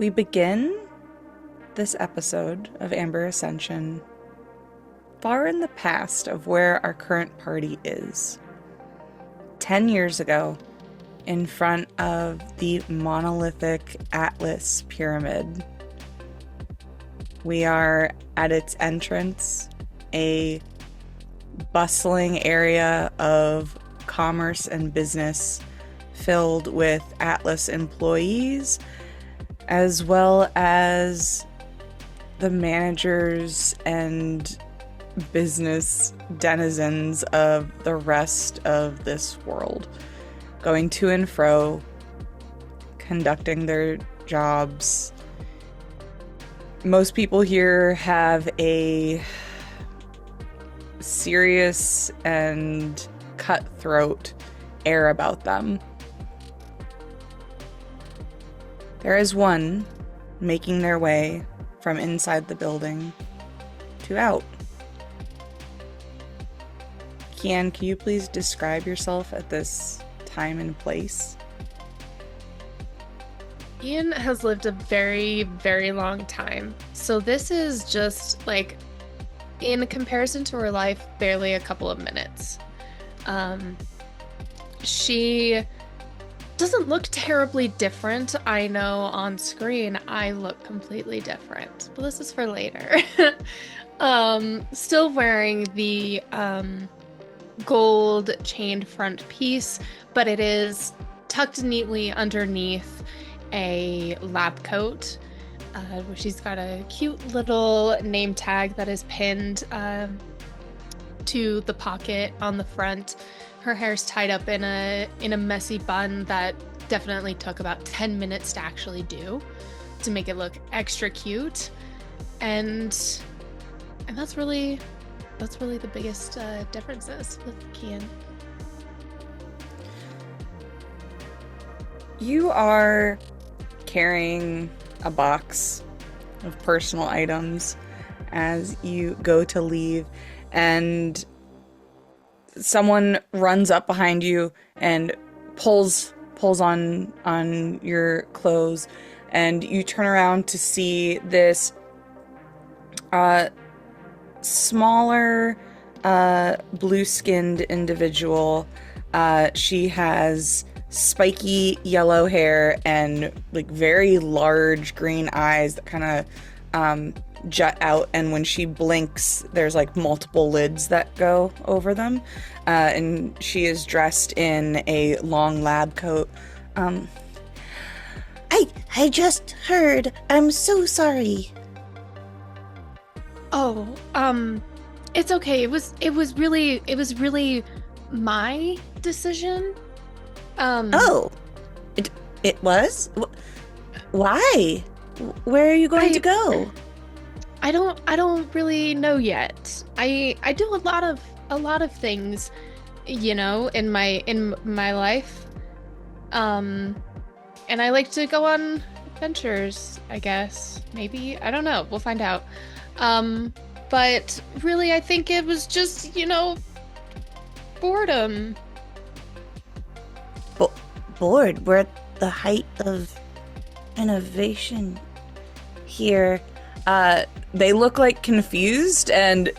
We begin this episode of Amber Ascension far in the past of where our current party is. 10 years ago, in front of the monolithic Atlas pyramid. We are at its entrance, a bustling area of commerce and business filled with Atlas employees, as well as the managers and business denizens of the rest of this world, going to and fro, conducting their jobs. Most people here have a serious and cutthroat air about them. There is one making their way from inside the building to out. Cian, can you please describe yourself at this time and place? Ian has lived a very, very long time. So this is just like, in comparison to her life, barely a couple of minutes. She doesn't look terribly different. I know on screen I look completely different, but this is for later. Still wearing the gold chained front piece, but it is tucked neatly underneath a lab coat, where she's got a cute little name tag that is pinned to the pocket on the front. Her hair's tied up in a messy bun that definitely took about 10 minutes to actually do to make it look extra cute, and that's really the biggest differences with Cian. You are carrying a box of personal items as you go to leave, and someone runs up behind you and pulls on your clothes, and you turn around to see this smaller blue-skinned individual. She has spiky yellow hair and like very large green eyes that kind of jut out, and when she blinks there's like multiple lids that go over them, and she is dressed in a long lab coat. I just heard. I'm so sorry. Oh, it's okay. It was really my decision. Oh, it was? Why? Where are you going to go? I don't really know yet. I do a lot of things, you know, in my life. And I like to go on adventures, I guess. Maybe. I don't know. We'll find out. But really I think it was just, you know, boredom. Bored? We're at the height of innovation here. They look like confused, and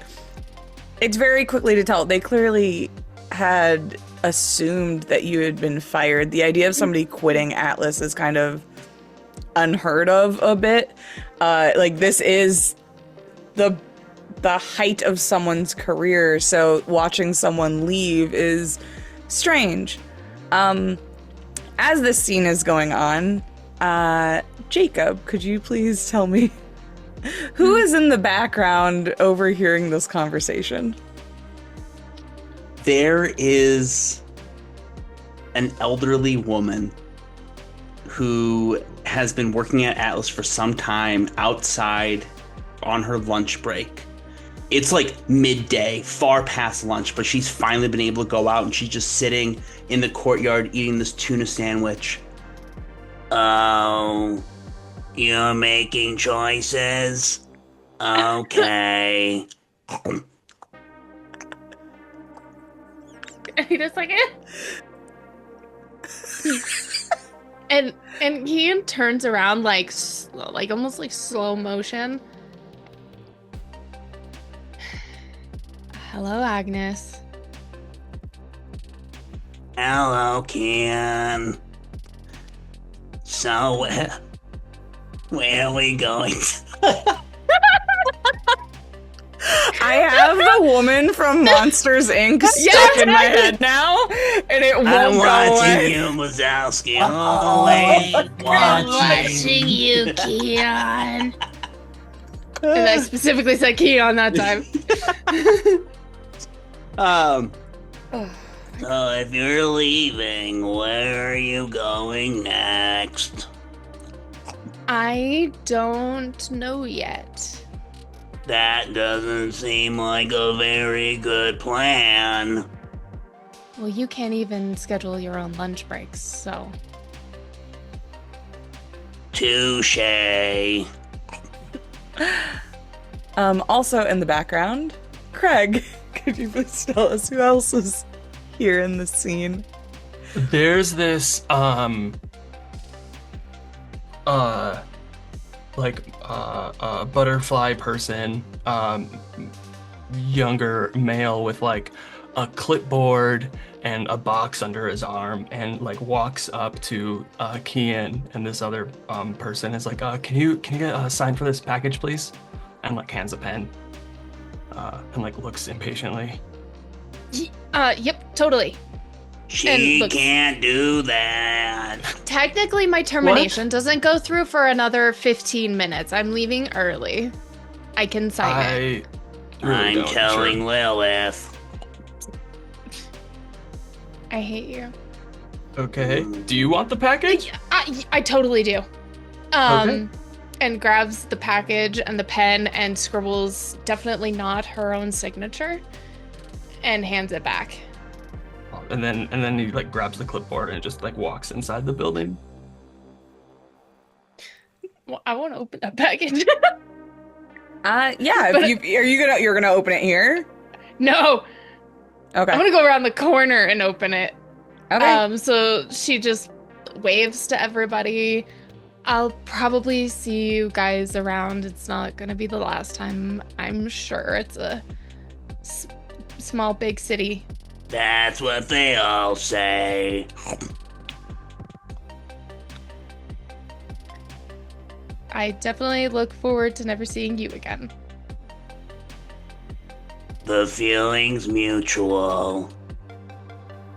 it's very quickly to tell. They clearly had assumed that you had been fired. The idea of somebody quitting Atlas is kind of unheard of a bit. Like, this is the height of someone's career, so watching someone leave is strange. As this scene is going on, Jacob, could you please tell me who is in the background overhearing this conversation? There is an elderly woman who has been working at Atlas for some time outside on her lunch break. It's like midday, far past lunch, but she's finally been able to go out, and she's just sitting in the courtyard eating this tuna sandwich. Oh, you're making choices? Okay. Wait a second. And Cian turns around like almost like slow motion. Hello, Agnes. Hello, Cian. So, where are we going? I have the woman from Monsters Inc. stuck in my head now, and it won't I'm go watching away. you, Wazowski. Always watching. you, Cian. And I specifically said Cian that time. So if you're leaving, where are you going next? I don't know yet. That doesn't seem like a very good plan. Well, you can't even schedule your own lunch breaks, so. Touche. Also in the background, Craig, could you please tell us who else is here in the scene? There's this butterfly person, younger male with like a clipboard and a box under his arm, and like walks up to Cian, and this other person is like, can you get a sign for this package, please? And like hands a pen, and like looks impatiently. Yep, totally. She can't do that. Technically, my termination doesn't go through for another 15 minutes. I'm leaving early. I can sign it. I'm telling Lilith. I hate you. Okay. Do you want the package? I totally do. Okay. And grabs the package and the pen and scribbles definitely not her own signature and hands it back. And then he like grabs the clipboard and just like walks inside the building. Well, I want to open that package. Yeah. If you're gonna open it here? No. Okay. I'm gonna go around the corner and open it. Okay. So she just waves to everybody. I'll probably see you guys around. It's not gonna be the last time, I'm sure. It's a small, big city. That's what they all say. I definitely look forward to never seeing you again. The feeling's mutual.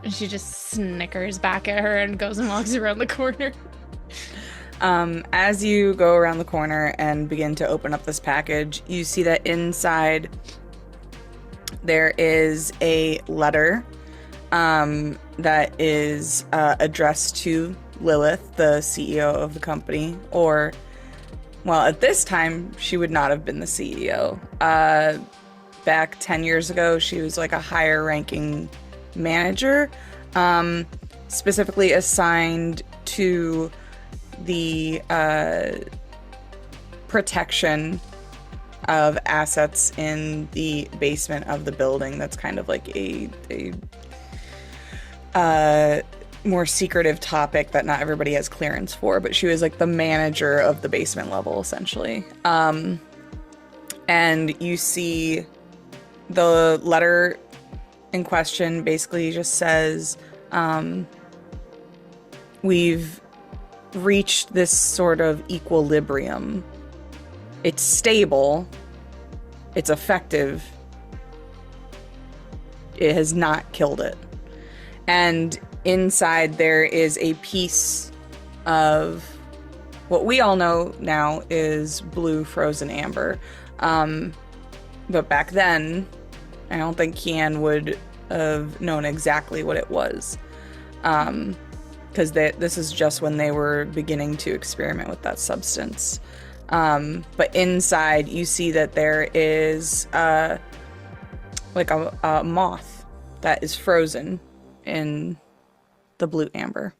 And she just snickers back at her and goes and walks around the corner. As you go around the corner and begin to open up this package, you see that inside there is a letter that is addressed to Lilith, the CEO of the company, or, well, at this time, she would not have been the CEO. Back 10 years ago, she was like a higher ranking manager, specifically assigned to the protection of assets in the basement of the building. That's kind of like a more secretive topic that not everybody has clearance for, but she was like the manager of the basement level, essentially. And you see the letter in question basically just says, we've reached this sort of equilibrium. It's stable. It's effective. It has not killed it. And inside there is a piece of what we all know now is blue frozen amber. But back then, I don't think Cian would have known exactly what it was. Because this is just when they were beginning to experiment with that substance. But inside, you see that there is like a moth that is frozen in the blue amber.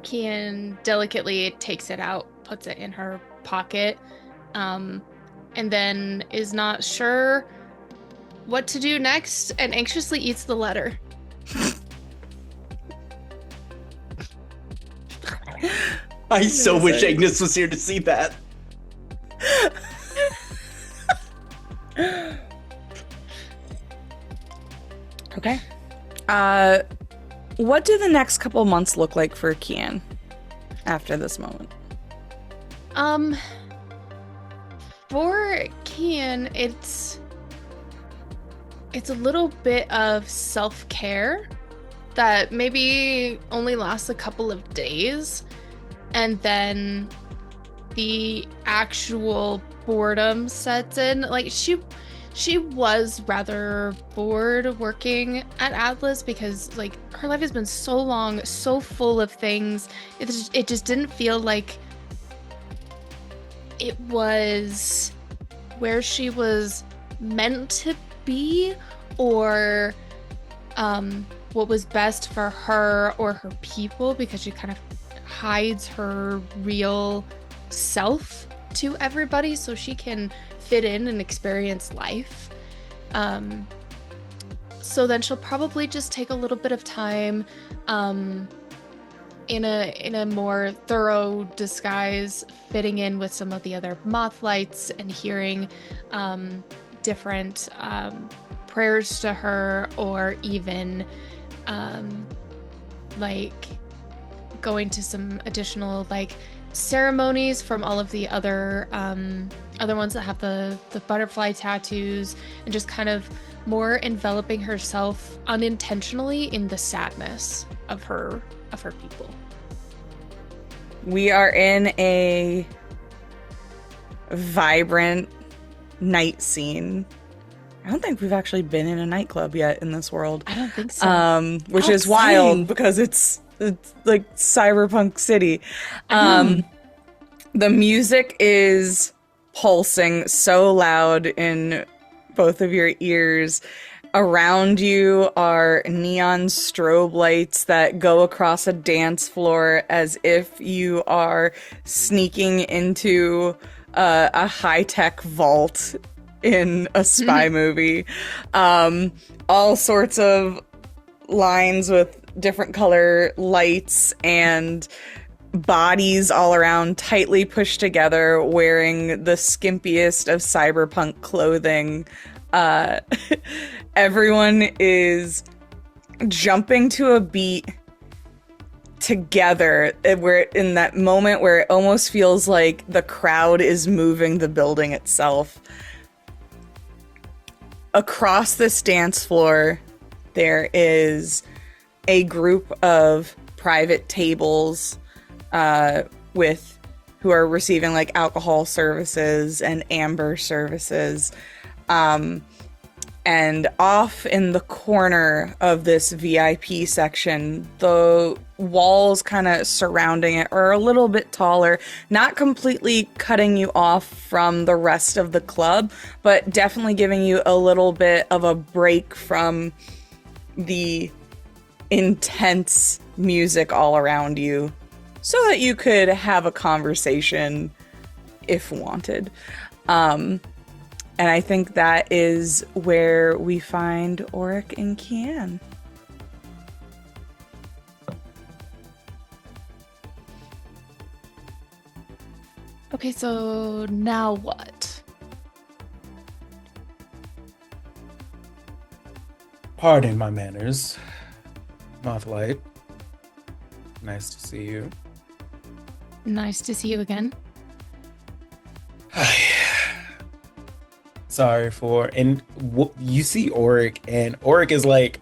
Cian delicately takes it out, puts it in her pocket, and then is not sure what to do next and anxiously eats the letter. I so wish Amazing. Agnes was here to see that. Okay. What do the next couple months look like for Cian after this moment? For Cian, it's a little bit of self-care that maybe only lasts a couple of days, and then the actual boredom sets in. Like she was rather bored working at Atlas because like her life has been so long, so full of things. It just didn't feel like it was where she was meant to be, or what was best for her or her people, because she kind of hides her real self to everybody so she can fit in and experience life. So then she'll probably just take a little bit of time in a more thorough disguise, fitting in with some of the other mothlights and hearing different prayers to her, or even like going to some additional like ceremonies from all of the other ones that have the butterfly tattoos, and just kind of more enveloping herself unintentionally in the sadness of her people. We are in a vibrant night scene. I don't think we've actually been in a nightclub yet in this world. I don't think so. Which How is wild exciting. because it's like cyberpunk city. The music is pulsing so loud in both of your ears. Around you are neon strobe lights that go across a dance floor as if you are sneaking into a high-tech vault in a spy movie. All sorts of lines with different color lights and bodies all around, tightly pushed together, wearing the skimpiest of cyberpunk clothing. Everyone is jumping to a beat together. We're in that moment where it almost feels like the crowd is moving the building itself. Across this dance floor, there is a group of private tables who are receiving like alcohol services and amber services. And off in the corner of this VIP section, the walls kind of surrounding it are a little bit taller, not completely cutting you off from the rest of the club, but definitely giving you a little bit of a break from the intense music all around you, so that you could have a conversation if wanted. And I think that is where we find Auric and Cian. Okay, so now what? Pardon my manners, Mothlight. Nice to see you. Nice to see you again. Sorry for, and you see Auric, and Auric is like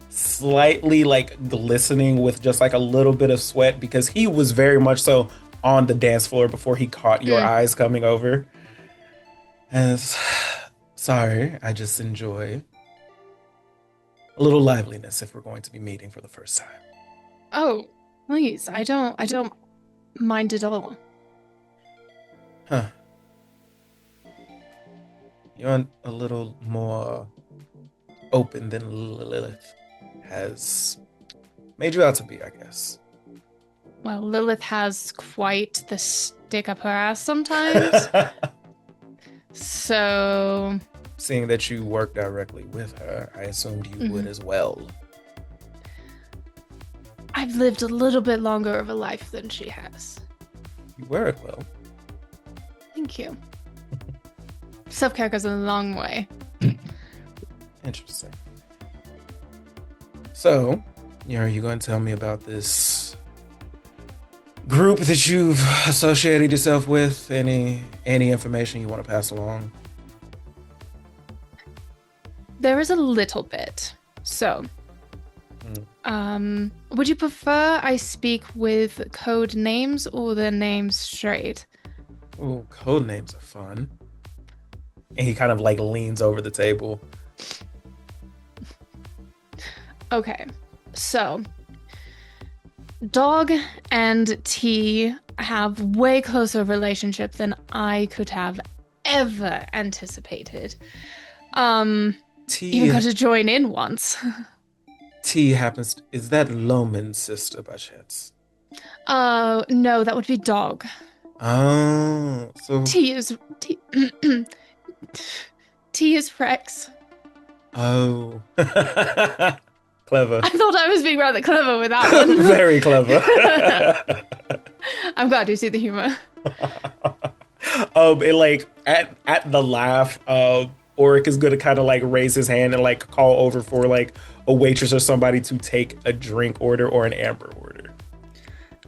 slightly like glistening with just like a little bit of sweat, because he was very much so on the dance floor before he caught your eyes coming over. And sorry, I just enjoy a little liveliness if we're going to be meeting for the first time. Oh, please. I don't mind at all. Huh. You're a little more open than Lilith has made you out to be, I guess. Well, Lilith has quite the stick up her ass sometimes. So... Seeing that you work directly with her, I assumed you would as well. I've lived a little bit longer of a life than she has. You wear it well. Thank you. Self-care goes a long way. Interesting. So, are you going to tell me about this group that you've associated yourself with? Any information you want to pass along? There is a little bit. So, would you prefer I speak with code names or the names straight? Oh, code names are fun. And he kind of like leans over the table. Okay, so Dog and T have way closer relationship than I could have ever anticipated. T Even got to join in once. T happens. Is that Loman's sister by chance? No, that would be Dog. Oh, so T is T is Rex. oh, clever. I thought I was being rather clever with that one. Very clever. I'm glad you see the humor. It like at the laugh, Oric is gonna kind of like raise his hand and like call over for like a waitress or somebody to take a drink order or an amber order.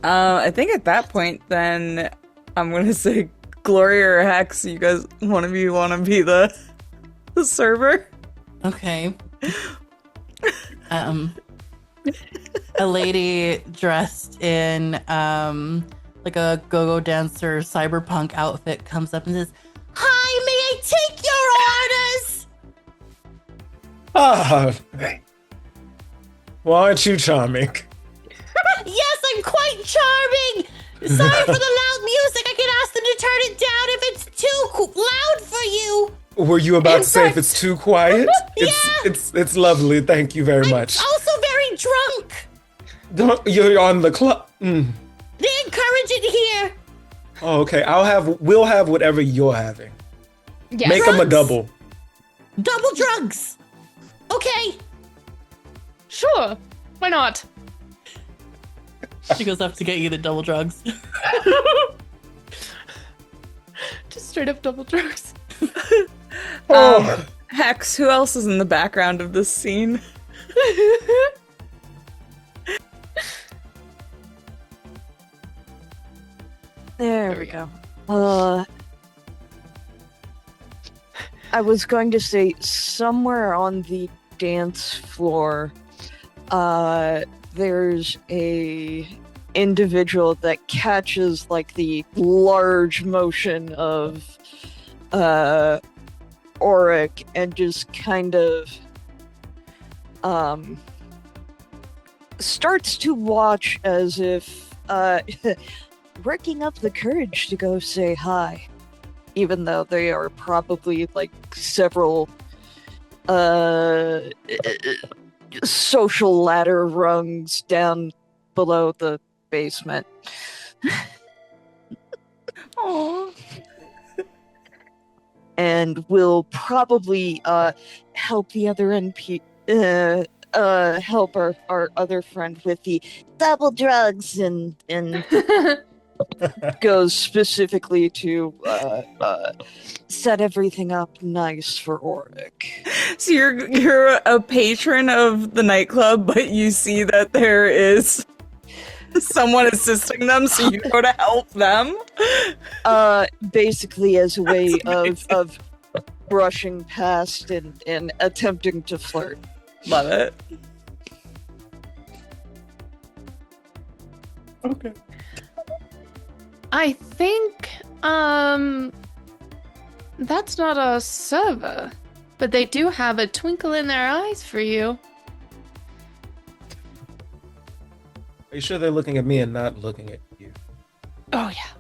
I think at that point, then I'm gonna say Gloria or Hex. You guys, one of you want to be the server? Okay. A lady dressed in like a go-go dancer cyberpunk outfit comes up and says, "Hi, may I take your orders?" Well, aren't you charming? Yes, I'm quite charming. Sorry for the loud music. I can ask them to turn it down if it's too loud for you. Were you about In to say if fact- it's too quiet? It's lovely. Thank you very much. Also very drunk. You're on the club. They encourage it here. Oh, okay. We'll have whatever you're having. Yeah. Make them a Drugs. double. Double drugs. Okay. Sure. Why not? She goes up to get you the double drugs. Just straight up double drugs. Hex, who else is in the background of this scene? There we go. I was going to say somewhere on the dance floor, there's a individual that catches like the large motion of Auric and just kind of starts to watch as if working up the courage to go say hi, even though they are probably like several social ladder rungs down below the basement. Aww. And will probably help the other help our other friend with the double drugs and goes specifically to set everything up nice for Auric. So you're a patron of the nightclub, but you see that there is someone assisting them, so you go to help them. Basically as a way That's of brushing past and attempting to flirt. Love it. Okay. I think that's not a server, but they do have a twinkle in their eyes for you. Are you sure they're looking at me and not looking at you? Oh yeah.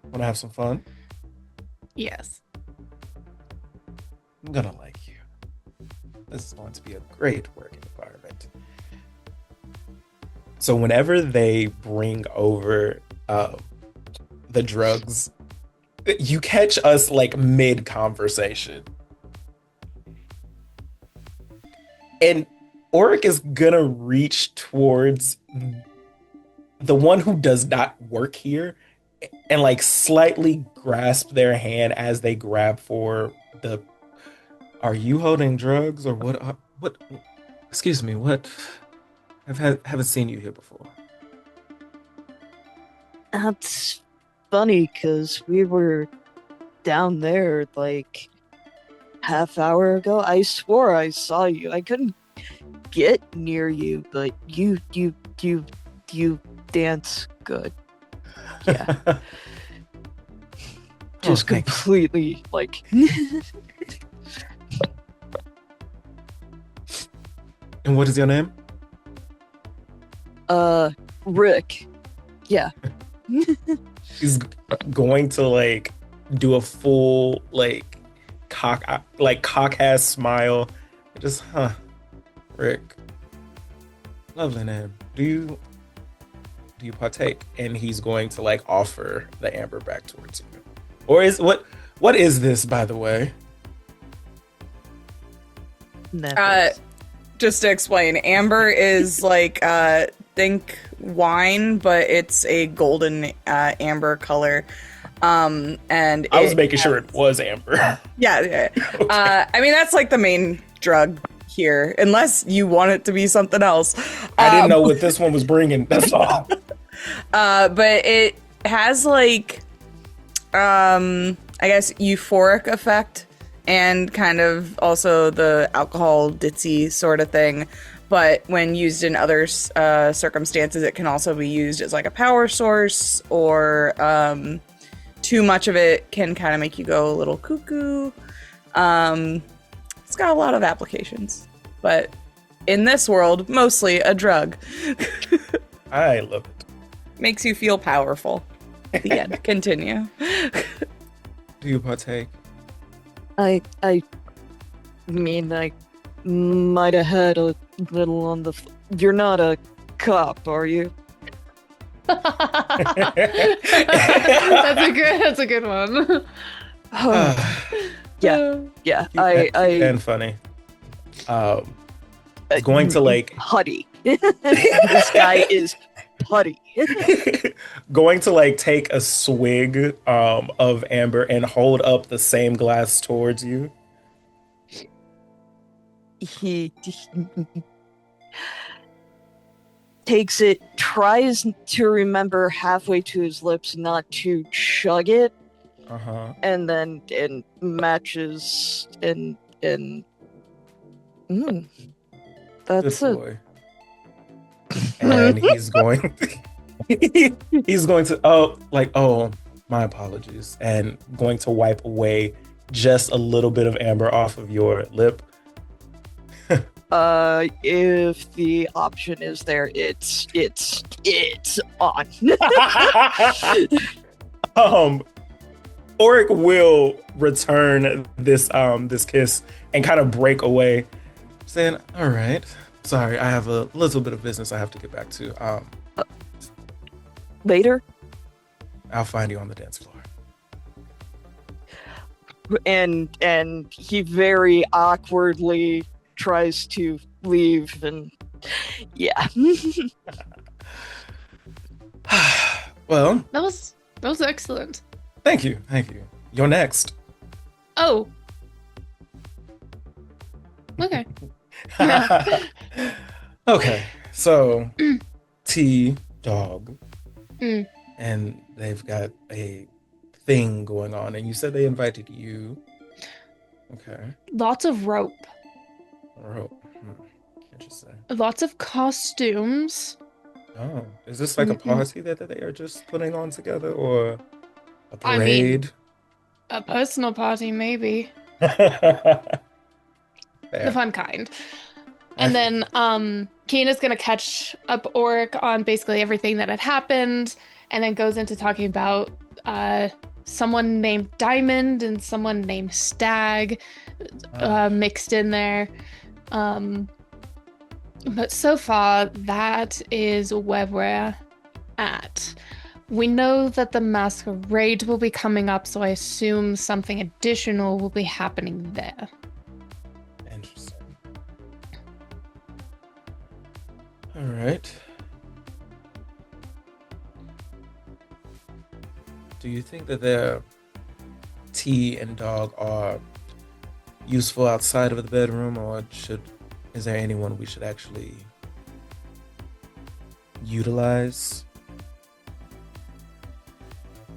Want to have some fun? Yes. I'm gonna like you. This is going to be a great working environment. So whenever they bring over the drugs, you catch us like mid conversation, and Auric is gonna reach towards the one who does not work here and like slightly grasp their hand as they grab for the. Are you holding drugs or what? What? Excuse me. What? Haven't seen you here before. That's funny, because we were down there like half hour ago. I swore I saw you. I couldn't get near you, but you dance good. Yeah. Just thank you. completely like And what is your name? Rick. Yeah. He's going to like do a full like cock ass smile. Just Rick. Lovely name. Do you partake? And he's going to like offer the amber back towards you. Or is what is this, by the way? Nevis. Just to explain, amber is like think wine, but it's a golden amber color. And I was making sure it was amber. Yeah. Okay. I mean, that's like the main drug here, unless you want it to be something else. I didn't know what this one was bringing. That's all. But it has like, I guess, euphoric effect and kind of also the alcohol ditzy sort of thing. But when used in other circumstances, it can also be used as like a power source, or too much of it can kind of make you go a little cuckoo. It's got a lot of applications, but in this world, mostly a drug. I love it. Makes you feel powerful. The end. Continue. Do you partake? I mean, I might have had a little on the. You're not a cop, are you? That's a good one. Yeah. And funny. Going to like putty. This guy is putty. going to like take a swig of amber and hold up the same glass towards you. He takes it, tries to remember halfway to his lips not to chug it, and then matches and that's Good it. boy. And he's going to my apologies, and going to wipe away just a little bit of amber off of your lip. If the option is there, it's on. Auric will return this kiss and kind of break away, saying, "All right, sorry, I have a little bit of business I have to get back to. Later, I'll find you on the dance floor." and he very awkwardly tries to leave, and yeah. Well, That was excellent. thank you. You're next. Oh. Okay. Okay, so T Dog, Mm. and they've got a thing going on, and you said they invited you. Okay. Lots of rope. Oh, interesting. Lots of costumes. Oh, is this like a party that they are just putting on together, or a I mean- parade? A personal party, maybe. Fair. The fun kind. And then Cian is going to catch up Auric on basically everything that had happened, and then goes into talking about someone named Diamond and someone named Stag mixed in there. But so far, that is where we're at. We know that the masquerade will be coming up, so I assume something additional will be happening there. Interesting. All right. Do you think that the tea and dog are useful outside of the bedroom, or is there anyone we should actually utilize?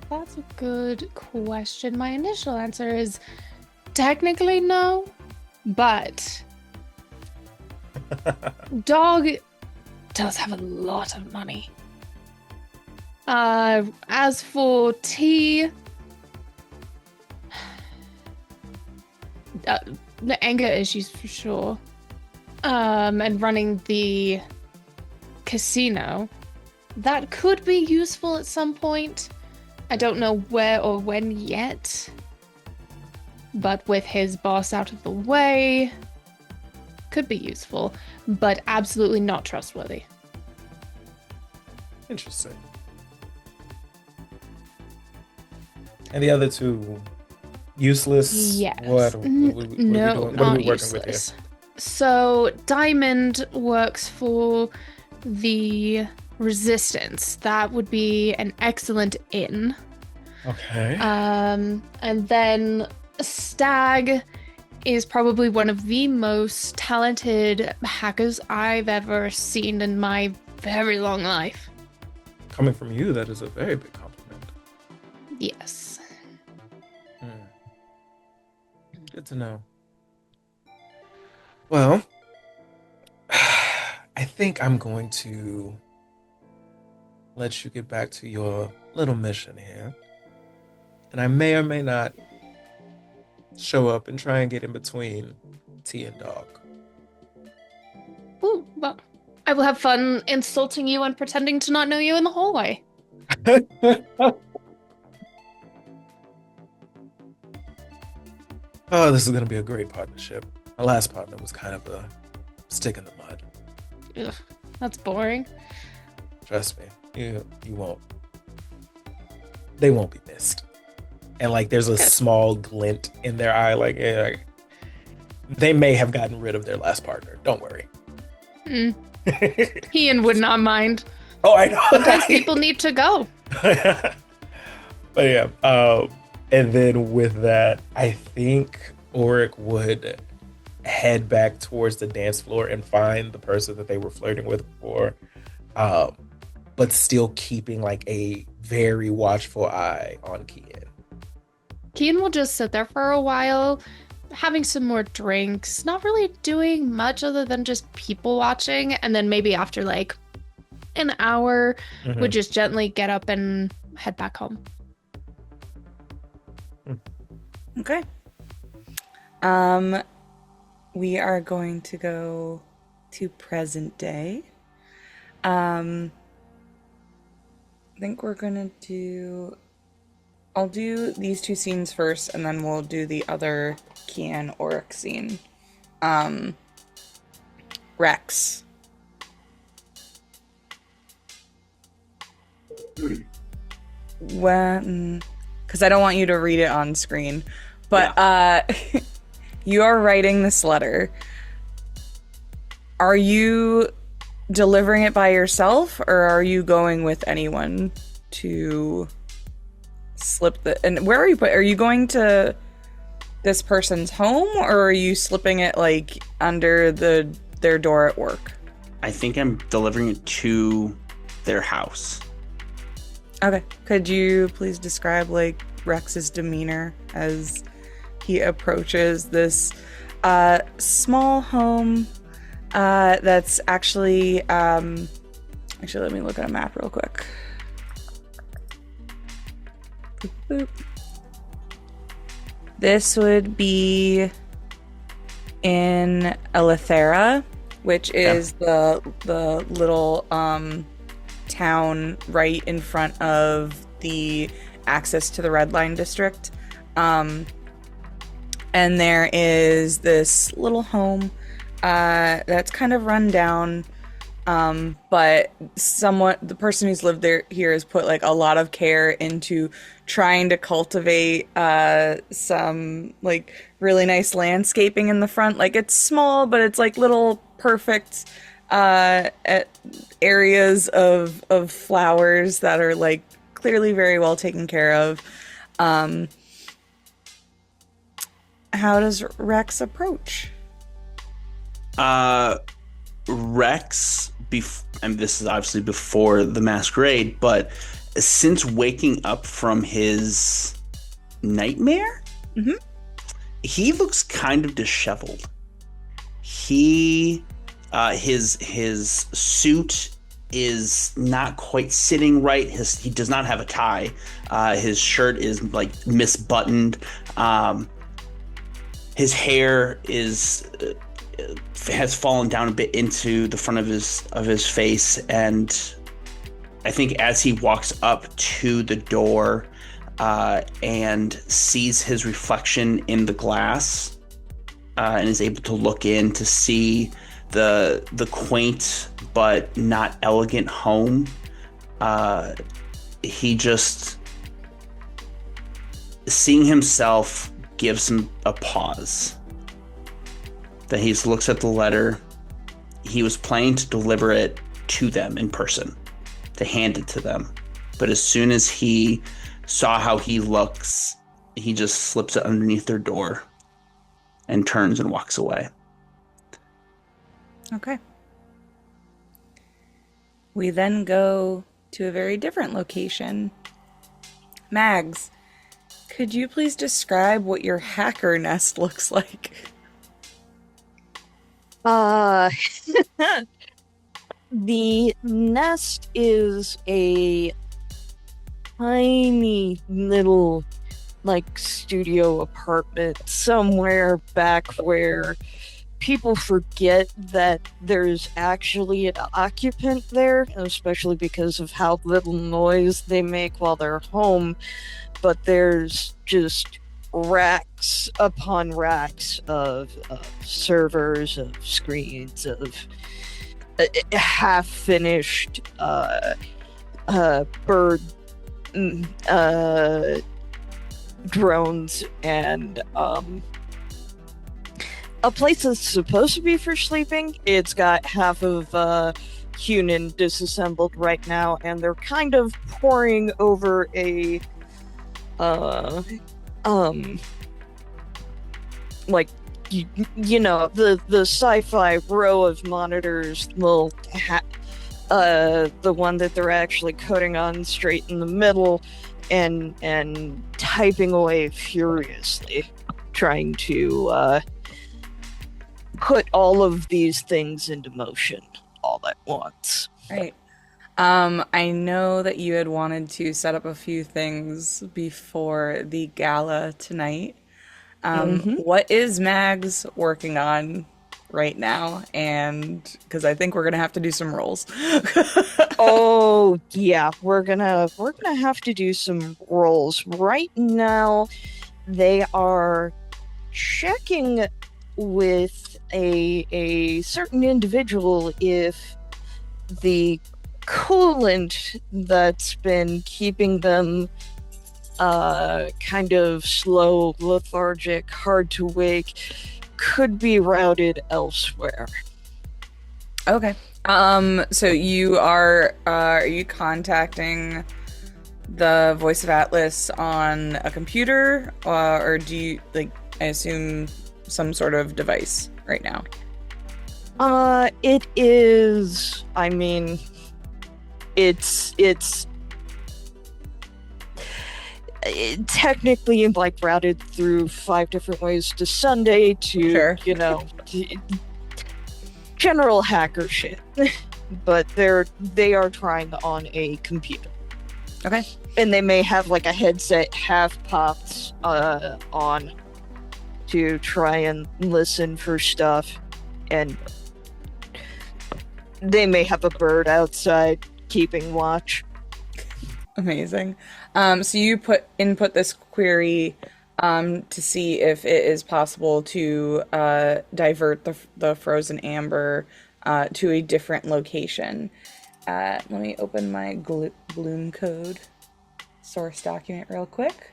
That's a good question. My initial answer is technically no, but dog does have a lot of money. As for tea, the anger issues for sure. And running the casino, that could be useful at some point. I don't know where or when yet. But with his boss out of the way, could be useful, but absolutely not trustworthy. Interesting. And the other two, useless? Yes. What are we No, doing? What are not we working with here? useless. So Diamond works for the Resistance. That would be an excellent inn. Okay. And then Stag is probably one of the most talented hackers I've ever seen in my very long life. Coming from you, that is a very big compliment. Yes. Good to know. Well, I think I'm going to let you get back to your little mission here. And I may or may not show up and try and get in between tea and dog. Ooh, well, I will have fun insulting you and pretending to not know you in the hallway. Oh, this is going to be a great partnership. My last partner was kind of a stick in the mud. Ugh, that's boring. Trust me, you won't. They won't be missed. And like, there's a small glint in their eye. Like, they may have gotten rid of their last partner. Don't worry. Ian would not mind. Oh, I know. Sometimes people need to go. But yeah, and then with that, I think Auric would head back towards the dance floor and find the person that they were flirting with before, but still keeping like a very watchful eye on Cian. Cian will just sit there for a while, having some more drinks, not really doing much other than just people watching, and then maybe after like an hour, would just gently get up and head back home. Okay. We are going to go to present day. I think we're gonna I'll do these two scenes first, and then we'll do the other Cian Auric scene. Rex. When, because I don't want you to read it on screen, but you are writing this letter. Are you delivering it by yourself, or are you going with anyone to slip and where are you are you going to this person's home, or are you slipping it like under their door at work? I think I'm delivering it to their house. Okay. Could you please describe like Rex's demeanor as he approaches this small home that's actually let me look at a map real quick. Boop, boop. This would be in Elithera, which is the little town right in front of the access to the Red Line district. And there is this little home that's kind of run down, but the person who's lived here has put like a lot of care into trying to cultivate some like really nice landscaping in the front. Like, it's small, but it's like little perfect at areas of flowers that are like clearly very well taken care of. How does Rex approach? Rex, and this is obviously before the masquerade, but since waking up from his nightmare, he looks kind of disheveled. His suit is not quite sitting right. He does not have a tie. His shirt is like misbuttoned. His hair has fallen down a bit into the front of his face, and I think as he walks up to the door and sees his reflection in the glass and is able to look in to see the quaint but not elegant home, he just, seeing himself, gives him a pause. That he looks at the letter. He was planning to deliver it to them in person, to hand it to them. But as soon as he saw how he looks, he just slips it underneath their door and turns and walks away. Okay. We then go to a very different location. Mags, could you please describe what your hacker nest looks like? The nest is a tiny little, like, studio apartment somewhere back where people forget that there's actually an occupant there, especially because of how little noise they make while they're home. But there's just racks upon racks of servers, of screens, of half-finished bird drones, and a place that's supposed to be for sleeping. It's got half of Hunan disassembled right now, and they're kind of poring over a like, you know, the sci-fi row of monitors, the one that they're actually coding on straight in the middle, and typing away furiously, trying to put all of these things into motion all at once. Right. I know that you had wanted to set up a few things before the gala tonight. What is Mags working on right now? And because I think we're gonna have to do some rolls. Oh yeah, we're gonna have to do some rolls. Right now, they are checking with a certain individual if the coolant that's been keeping them kind of slow, lethargic, hard to wake could be routed elsewhere. Okay. So you are you contacting the Voice of Atlas on a computer, or do you, like, I assume some sort of device right now? It is, I mean, it's technically, like, routed through 5 different ways to Sunday to, Sure. you know, general hacker shit. But they are trying on a computer. Okay. And they may have, like, a headset half popped on to try and listen for stuff, and they may have a bird outside keeping watch. Amazing. So you input this query to see if it is possible to divert the frozen amber to a different location. Let me open my Bloom code source document real quick.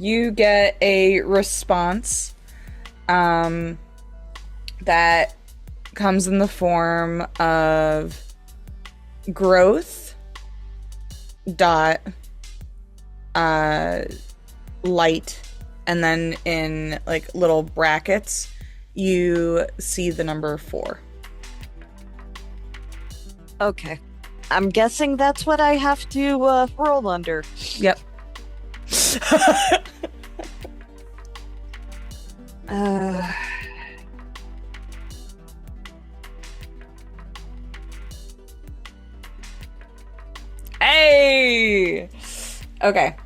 You get a response that comes in the form of growth dot light, and then in like little brackets you see the number 4. Okay. I'm guessing that's what I have to roll under. Yep. Hey! Okay.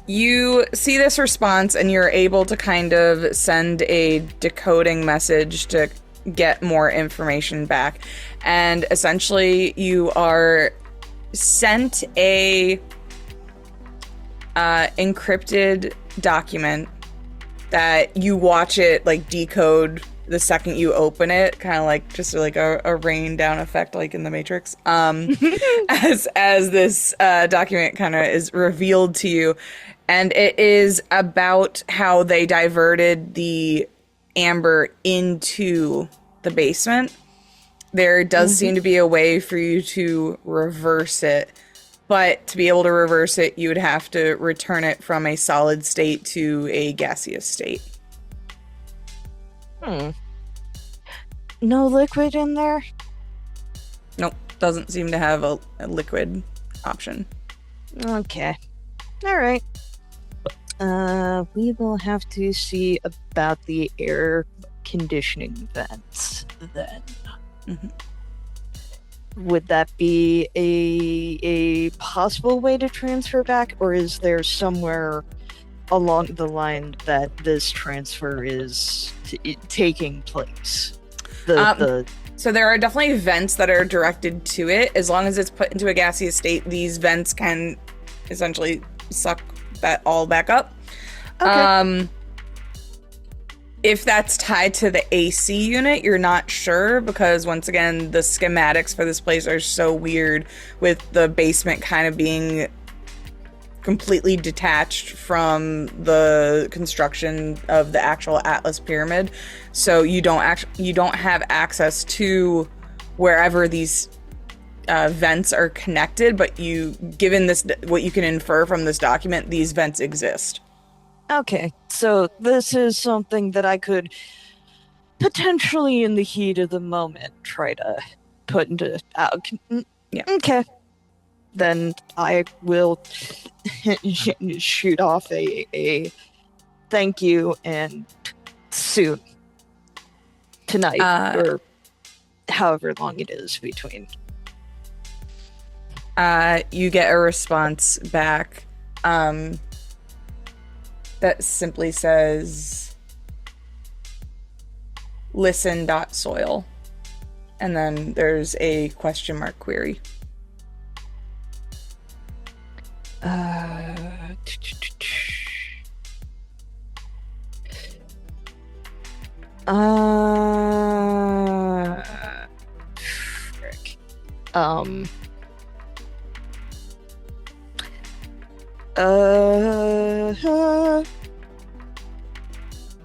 You see this response and you're able to kind of send a decoding message to get more information back. And essentially you are sent a encrypted document that you watch it like decode the second you open it, kind of like just like a rain down effect like in the Matrix. As this document kind of is revealed to you, and it is about how they diverted the amber into the basement. There does seem to be a way for you to reverse it, but to be able to reverse it, you would have to return it from a solid state to a gaseous state. No liquid in there? Nope, doesn't seem to have a liquid option. Okay. Alright. We will have to see about the air conditioning vents then. Would that be a possible way to transfer back, or is there somewhere along the line that this transfer is taking place? So there are definitely vents that are directed to it. As long as it's put into a gaseous state, these vents can essentially suck that all back up. Okay. If that's tied to the AC unit, you're not sure, because once again, the schematics for this place are so weird, with the basement kind of being completely detached from the construction of the actual Atlas pyramid. So you don't have access to wherever these vents are connected, but given this, what you can infer from this document, these vents exist. Okay, so this is something that I could potentially, in the heat of the moment, try to put into. Yeah. Okay. Then I will shoot off a thank you, and soon. Tonight, or however long it is between. You get a response back that simply says listen.soil, and then there's a question mark query. Frick.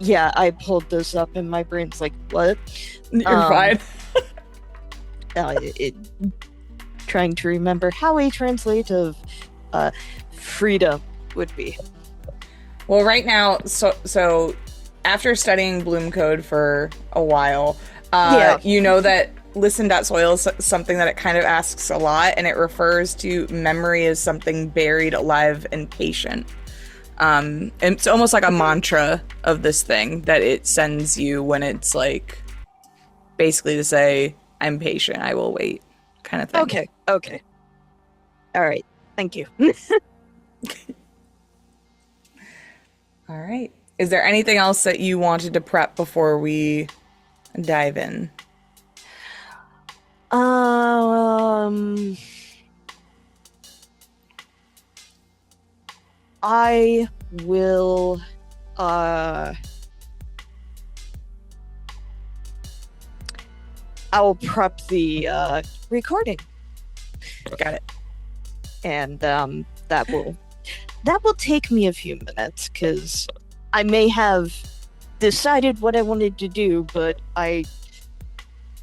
Yeah, I pulled this up and my brain's like, what? You're fine. Trying to remember how a translate of freedom would be. Well, right now, so after studying Bloom Code for a while, you know that listen.soil is something that it kind of asks a lot, and it refers to memory as something buried, alive, and patient. And it's almost like a mantra of this thing that it sends you when it's like basically to say, I'm patient, I will wait, kind of thing. Okay. All right. Thank you. All right. Is there anything else that you wanted to prep before we dive in? I will I'll prep the recording. Got it. And that will that will take me a few minutes, because I may have decided what I wanted to do, but I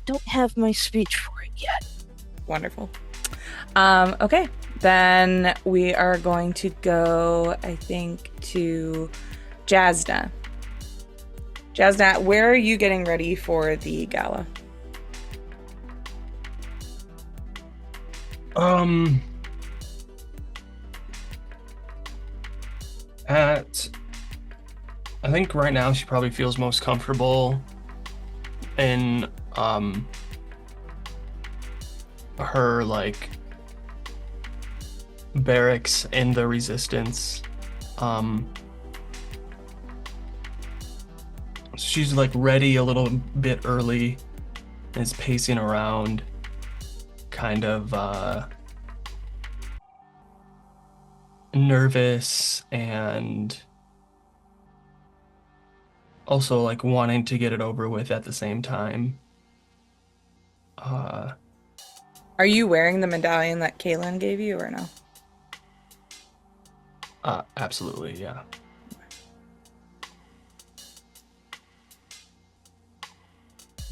don't have my speech for it yet. Wonderful. Okay, then we are going to go, I think, to Jaznah. Jaznah, where are you getting ready for the gala? I think right now she probably feels most comfortable in her like barracks in the Resistance. She's like ready a little bit early and is pacing around, kind of nervous and also like wanting to get it over with at the same time. Are you wearing the medallion that Kaylin gave you or no? Absolutely, yeah.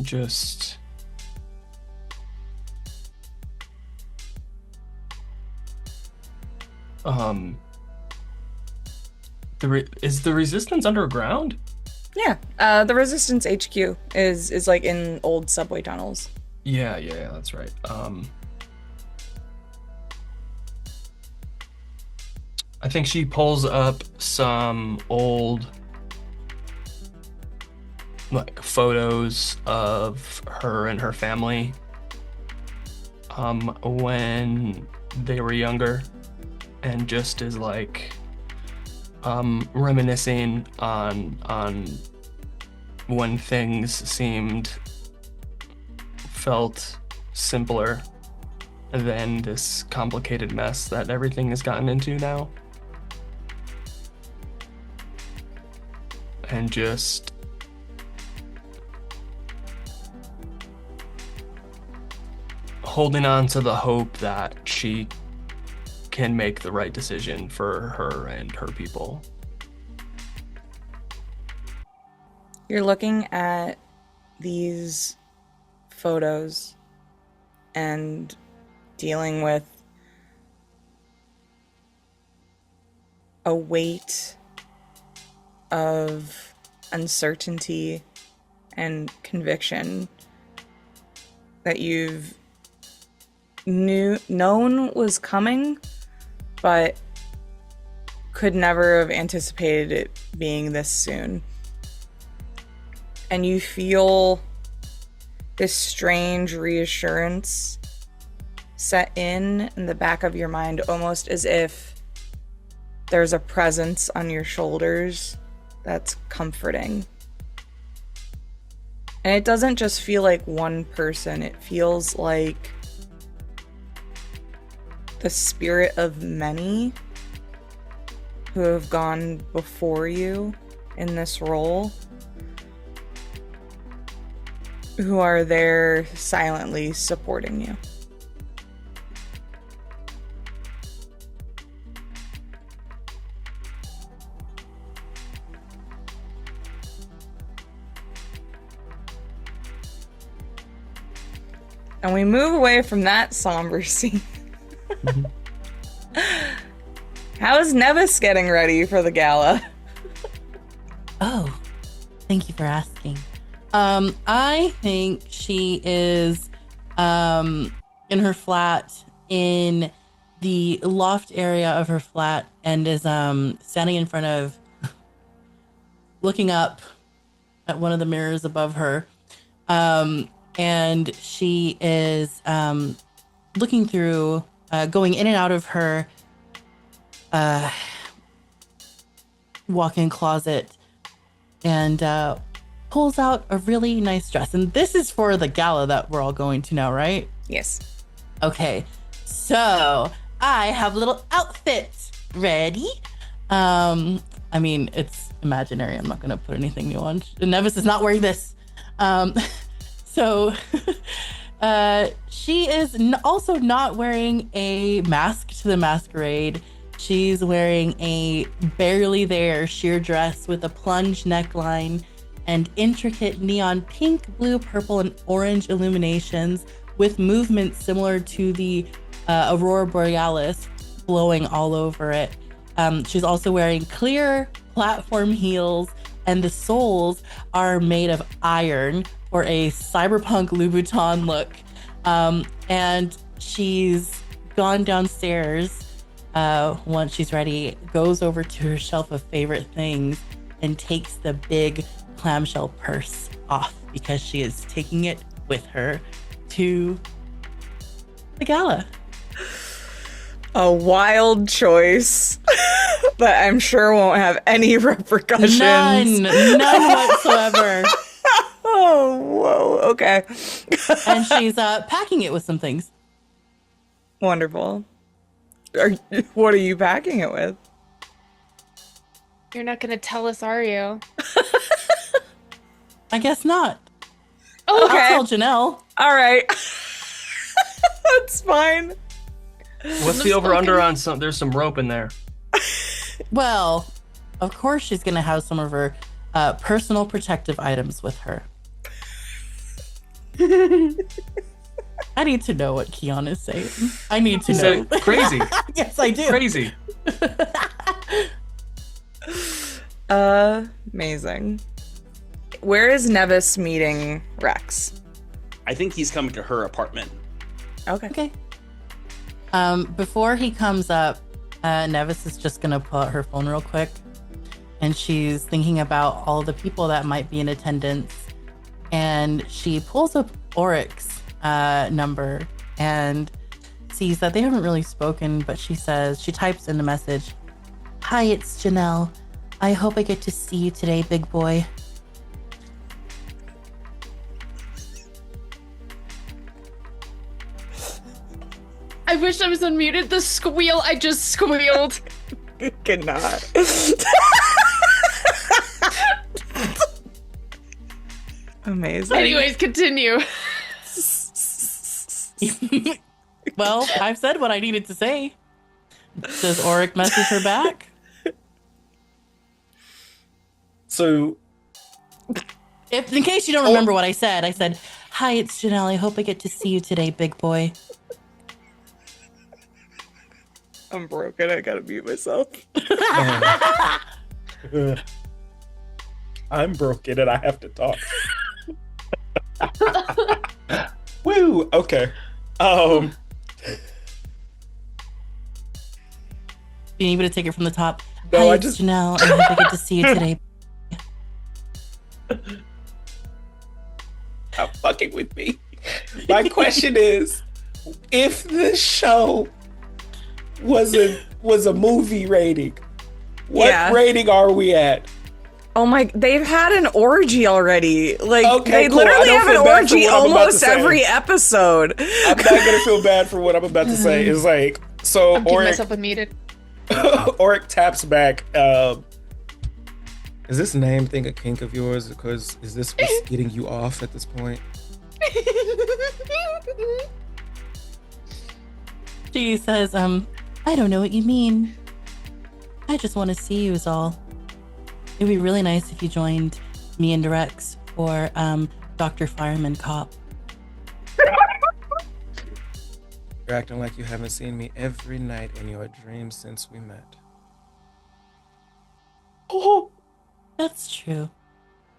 Just is the Resistance underground? Yeah, the Resistance HQ is like in old subway tunnels. Yeah, that's right. I think she pulls up some old like photos of her and her family when they were younger, and just is like reminiscing on when things felt simpler than this complicated mess that everything has gotten into now. And just holding on to the hope that she can make the right decision for her and her people. You're looking at these photos and dealing with a weight of uncertainty and conviction that you've known was coming, but could never have anticipated it being this soon. And you feel this strange reassurance set in the back of your mind, almost as if there's a presence on your shoulders that's comforting. And it doesn't just feel like one person, it feels like the spirit of many who have gone before you in this role, who are there silently supporting you. And we move away from that somber scene. How's Nevis getting ready for the gala? Oh, thank you for asking. I think she is in her flat, in the loft area of her flat, and is standing in front of, looking up at one of the mirrors above her. And she is looking through, going in and out of her walk-in closet, and pulls out a really nice dress. And this is for the gala that we're all going to now, right? Yes. Okay, so I have a little outfit ready. I mean, it's imaginary. I'm not going to put anything new on. Nevis is not wearing this. So she is also not wearing a mask to the masquerade. She's wearing a barely there sheer dress with a plunge neckline and intricate neon pink, blue, purple, and orange illuminations with movement similar to the Aurora Borealis flowing all over it. She's also wearing clear platform heels, and the soles are made of iron for a cyberpunk Louboutin look. And she's gone downstairs once she's ready, goes over to her shelf of favorite things and takes the big clamshell purse off because she is taking it with her to the gala. A wild choice that I'm sure won't have any repercussions. None whatsoever. Oh, whoa, okay. And she's packing it with some things. Wonderful. What are you packing it with? You're not going to tell us, are you? I guess not. Oh, Okay. I'll tell Jenel. All right. That's fine. What's the over under on some? There's some rope in there. Well, of course she's going to have some of her personal protective items with her. I need to know what Cian is saying. I need to know. Crazy. Yes, I do. Crazy. Amazing. Where is Nevis meeting Rex? I think he's coming to her apartment. Okay. Before he comes up, Nevis is just going to pull out her phone real quick. And she's thinking about all the people that might be in attendance. And she pulls up Oryx's number and sees that they haven't really spoken, but she types in the message, "Hi, it's Jenel. I hope I get to see you today, big boy." I wish I was unmuted. The squeal I just squealed. Cannot. Amazing. Anyways, continue. Well, I've said what I needed to say. Does Oryx message her back? So, If, in case you don't remember what I said, "Hi, it's Jenel. I hope I get to see you today, big boy." I'm broken. I gotta mute myself. I'm broken and I have to talk. Woo. Okay. You need me to take it from the top? No, "Hi, I it's just- Jenel. I hope I get to see you today." Stop fucking with me. My question is, if the show was a movie rating, what rating are we at? Oh my! They've had an orgy already. Like Okay, they cool. I literally don't have an feel bad for orgy what I'm about to almost say. every episode. I'm not gonna feel bad for what I'm about to say. It's like, so I'm keeping Oryx myself unmuted. Oryx taps back. Is this name thing a kink of yours? Because is this what's getting you off at this point? She says, "I don't know what you mean. I just want to see you is all. It'd be really nice if you joined me and Rex for Dr. Fireman Cop." You're acting like you haven't seen me every night in your dreams since we met. Oh, that's true.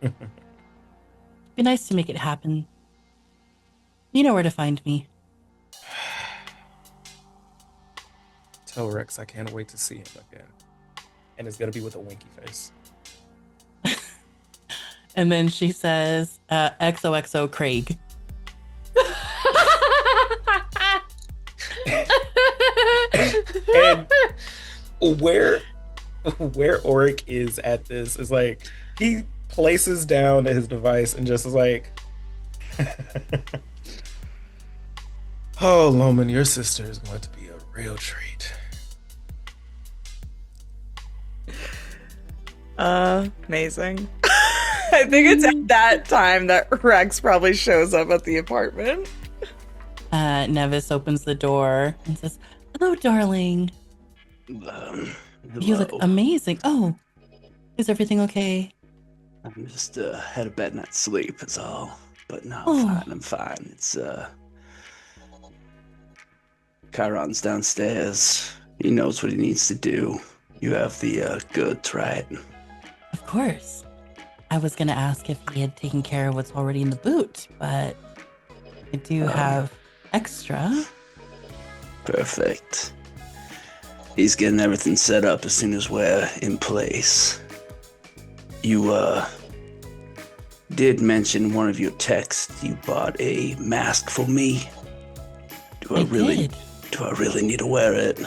Be nice to make it happen. You know where to find me. Tell Rex I can't wait to see him again. And it's gonna be with a winky face. And then she says, "XOXO Craig." And where Oryx is at this is like, he places down his device and just is like, "Oh, Loman, your sister is going to be a real treat." Amazing. I think it's at that time that Rex probably shows up at the apartment. Nevis opens the door and says, "Hello, darling." You look Hello. amazing. Oh, is everything okay? I'm just had a bad night's sleep is all. But no, Oh. I'm fine. It's Chiron's downstairs. He knows what he needs to do. You have the goods, right? Of course. I was gonna ask if he had taken care of what's already in the boot, but I do have extra. Perfect. He's getting everything set up as soon as we're in place. You did mention in one of your texts you bought a mask for me. Do I did. really need to wear it?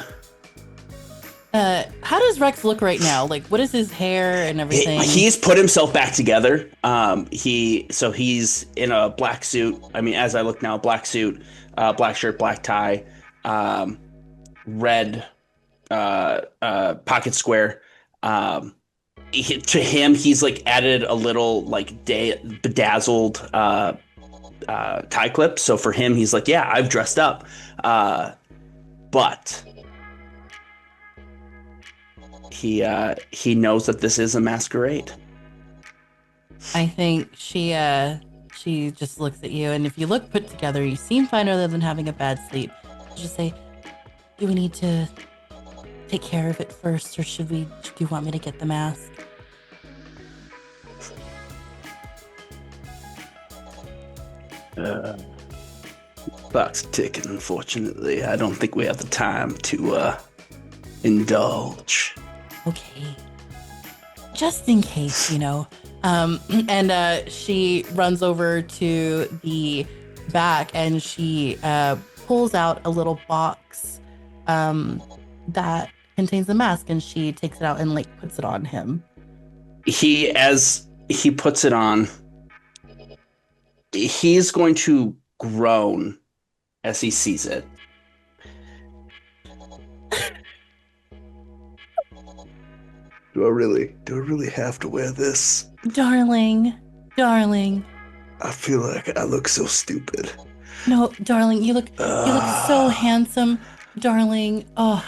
How does Rex look right now? Like, what is his hair and everything? He's put himself back together. He's in a black suit. I mean, as I look now, black suit, black shirt, black tie, red pocket square. To him, he's like added a little like bedazzled tie clip. So for him, he's like, yeah, I've dressed up, but. He knows that this is a masquerade. I think she just looks at you, and if you look put together, you seem fine other than having a bad sleep. Just say, do we need to take care of it first, or do you want me to get the mask? Clock's ticking, unfortunately. I don't think we have the time to indulge. Okay. Just in case, And she runs over to the back and she pulls out a little box that contains the mask, and she takes it out and like puts it on him. As he puts it on, he's going to groan as he sees it. Do I really have to wear this? Darling. I feel like I look so stupid. No, darling, you look so handsome, darling. Oh,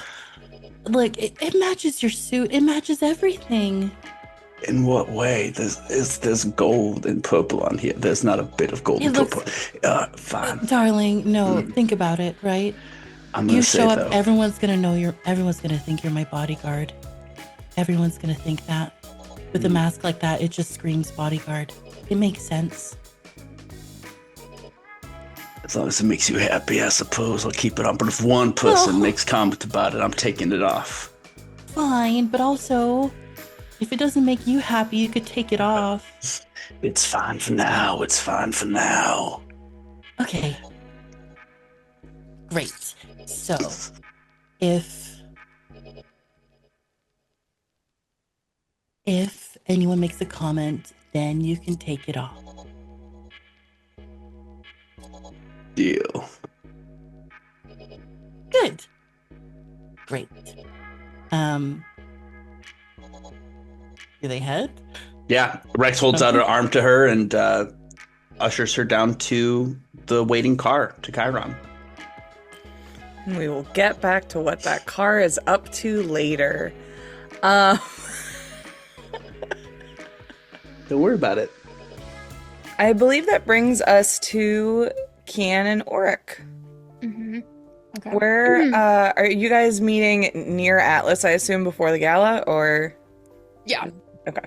look, it matches your suit. It matches everything. In what way? There's gold and purple on here. There's not a bit of gold and purple. Fine. Darling, no, think about it, right? I'm gonna You say show up, though. everyone's gonna think you're my bodyguard. Everyone's gonna think that. With a mask like that, it just screams bodyguard. It makes sense. As long as it makes you happy, I suppose I'll keep it on. But if one person makes comment about it, I'm taking it off. Fine, but also, if it doesn't make you happy, you could take it off. It's fine for now. Okay. Great. So, if anyone makes a comment, then you can take it off. Deal. Good. Great. Do they head? Yeah. Rex holds out an arm to her and ushers her down to the waiting car to Chiron. We will get back to what that car is up to later. Don't worry about it. I believe that brings us to Cian and Auric. Mm-hmm. Okay. Where are you guys meeting near Atlas, I assume, before the gala, or? Yeah. Okay.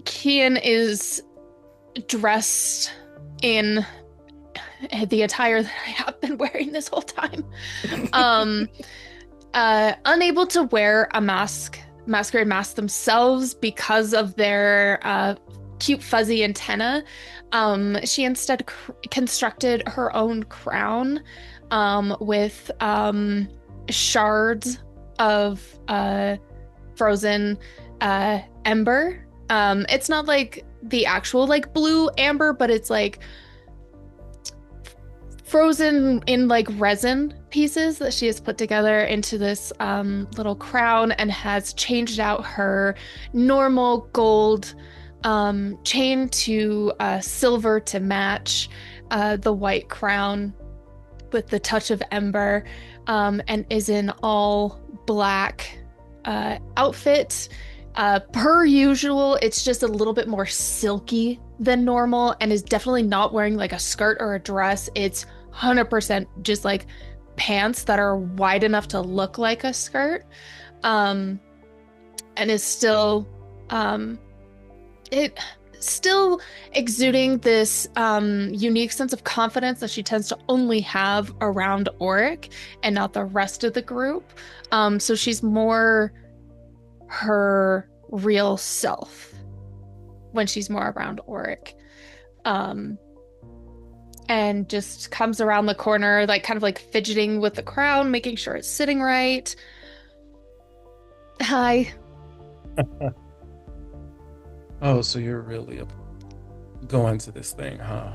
Cian is dressed in the attire that I have been wearing this whole time. Unable to wear a masquerade mask themselves because of their cute fuzzy antenna. She instead constructed her own crown with shards of frozen ember. It's not like the actual like blue amber, but it's like frozen in like resin pieces that she has put together into this little crown, and has changed out her normal gold chain to silver to match the white crown. with the touch of ember, and is in all black outfit. Per usual, it's just a little bit more silky than normal, and is definitely not wearing like a skirt or a dress. It's 100% just like pants that are wide enough to look like a skirt, and is still still exuding this unique sense of confidence that she tends to only have around Auric and not the rest of the group. So she's more her real self when she's more around Auric. And just comes around the corner, like kind of like fidgeting with the crown, making sure it's sitting right. Hi. Oh, so you're really going to this thing, huh?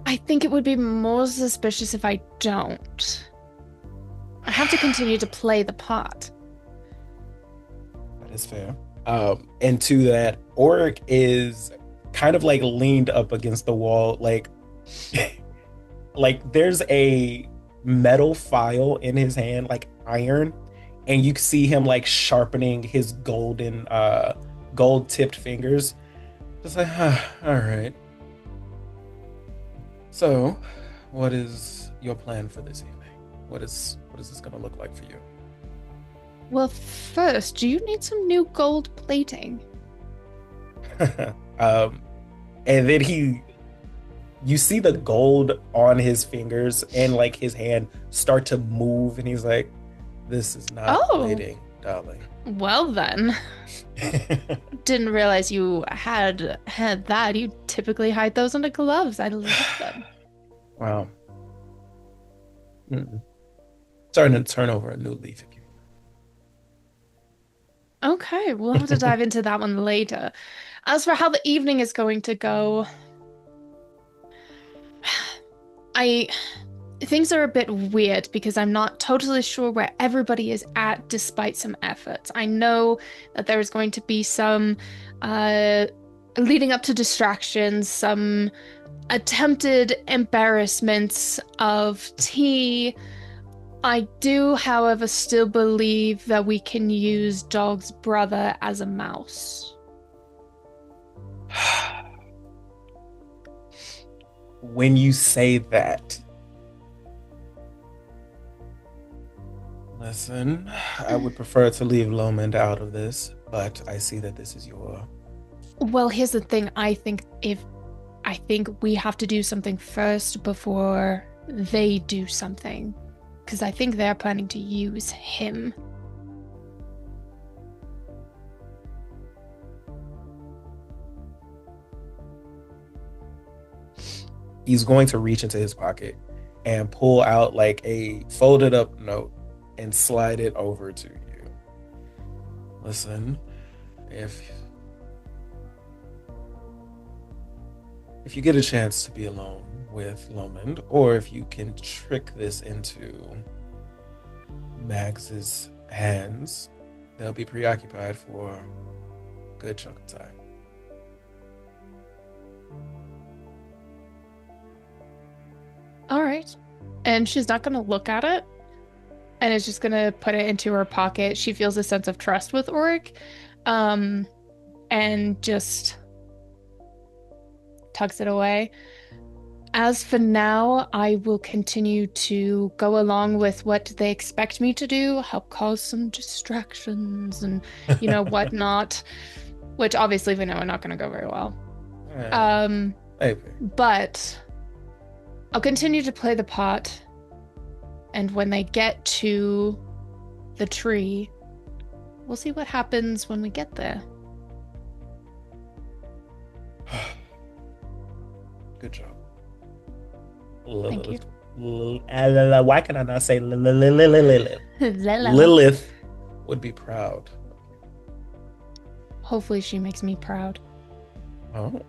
I think it would be more suspicious if I don't. I have to continue to play the part. That is fair. And to that, Auric is kind of like leaned up against the wall, like like there's a metal file in his hand, like iron, and you can see him like sharpening his gold tipped fingers. Just like, all right. So, what is your plan for this evening? What is this gonna look like for you? Well, first, do you need some new gold plating? And then you see the gold on his fingers and like his hand start to move, and he's like, "This is not plating, darling." Well then, didn't realize you had that. You typically hide those under gloves. I love them. Wow. Starting to turn over a new leaf. Okay, we'll have to dive into that one later. As for how the evening is going to go, things are a bit weird because I'm not totally sure where everybody is at despite some efforts. I know that there is going to be some leading up to distractions, some attempted embarrassments of tea. I do, however, still believe that we can use Dog's brother as a mouse. When you say that, listen, I would prefer to leave Lomond out of this, but I see that this is your... Well, here's the thing. I think we have to do something first before they do something. Because I think they're planning to use him. He's going to reach into his pocket and pull out like a folded up note and slide it over to you. Listen, if you get a chance to be alone with Lomond, or if you can trick this into Max's hands, they'll be preoccupied for a good chunk of time. All right. And she's not going to look at it and is just going to put it into her pocket. She feels a sense of trust with Auric, and just tucks it away. As for now, I will continue to go along with what they expect me to do, help cause some distractions and, whatnot, which obviously we know are not going to go very well. Maybe. But I'll continue to play the part, and when they get to the tree, we'll see what happens when we get there. Good job. Thank you. Why can I not say Lilith? Lilith would be proud. Hopefully she makes me proud. Oh.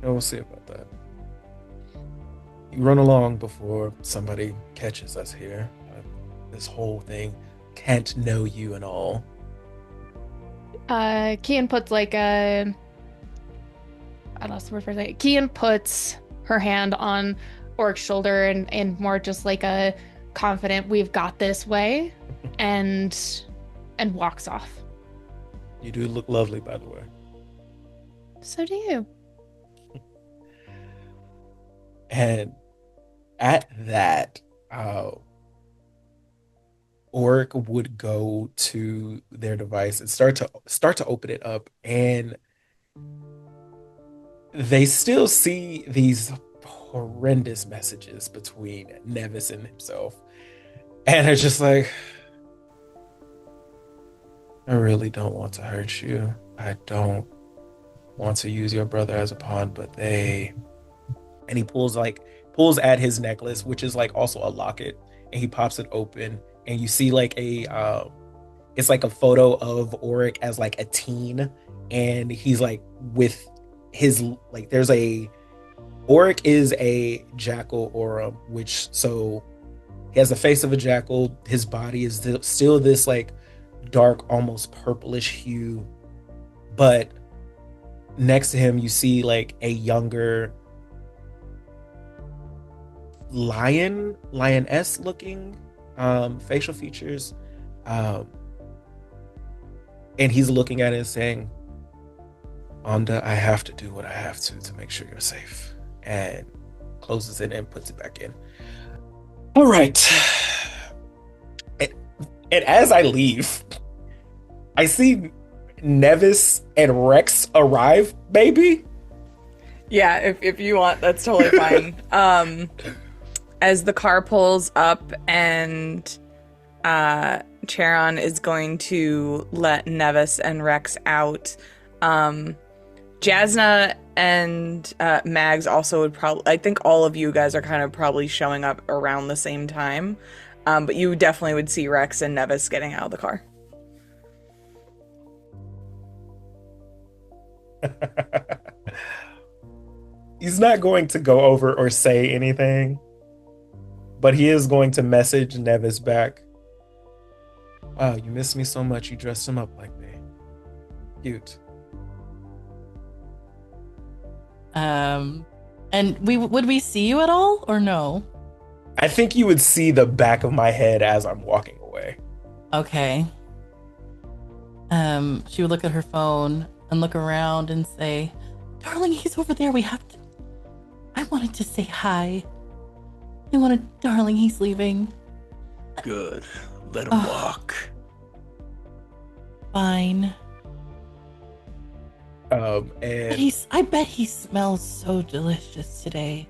We'll see about that. You run along before somebody catches us here. This whole thing can't know you and all. Cian puts like a I lost the word for a second. Cian puts her hand on Orc's shoulder and more just like a confident, we've got this way, and walks off. You do look lovely, by the way. So do you. And at that, Oric would go to their device and start to open it up, and they still see these horrendous messages between Nevis and himself, and it's just like, I really don't want to hurt you. I don't want to use your brother as a pawn, but they... And he pulls at his necklace, which is like also a locket, and he pops it open, and you see like it's like a photo of Oric as like a teen, and he's like with his, like, there's a... Oric is a jackal aura, which, so he has the face of a jackal. His body is still this like dark, almost purplish hue, but next to him you see like a younger lioness looking facial features, and he's looking at it and saying, Onda, I have to do what I have to make sure you're safe, and closes it and puts it back in. All right. And as I leave, I see Nevis and Rex arrive, maybe? Yeah, if you want, that's totally fine. As the car pulls up and Charon is going to let Nevis and Rex out, Jaznah and Mags also would probably... I think all of you guys are kind of probably showing up around the same time. But you definitely would see Rex and Nevis getting out of the car. He's not going to go over or say anything, but he is going to message Nevis back. Wow, you missed me so much you dressed him up like me. Cute. And would we see you at all or no? I think you would see the back of my head as I'm walking away. Okay. She would look at her phone and look around and say, darling, he's over there. We have to... I wanted to say hi. Darling, he's leaving. Good. Let him walk. Fine. And But I bet he smells so delicious today.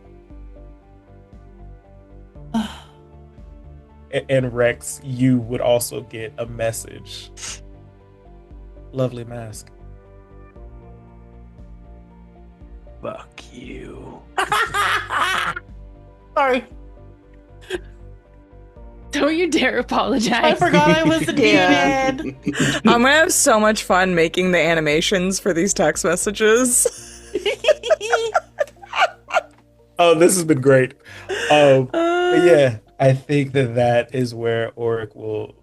and Rex, you would also get a message. Lovely mask. Fuck you. Sorry. Don't you dare apologize. I forgot I was a Yeah. demon. I'm gonna have so much fun making the animations for these text messages. Oh, this has been great. Yeah, I think that is where Oric will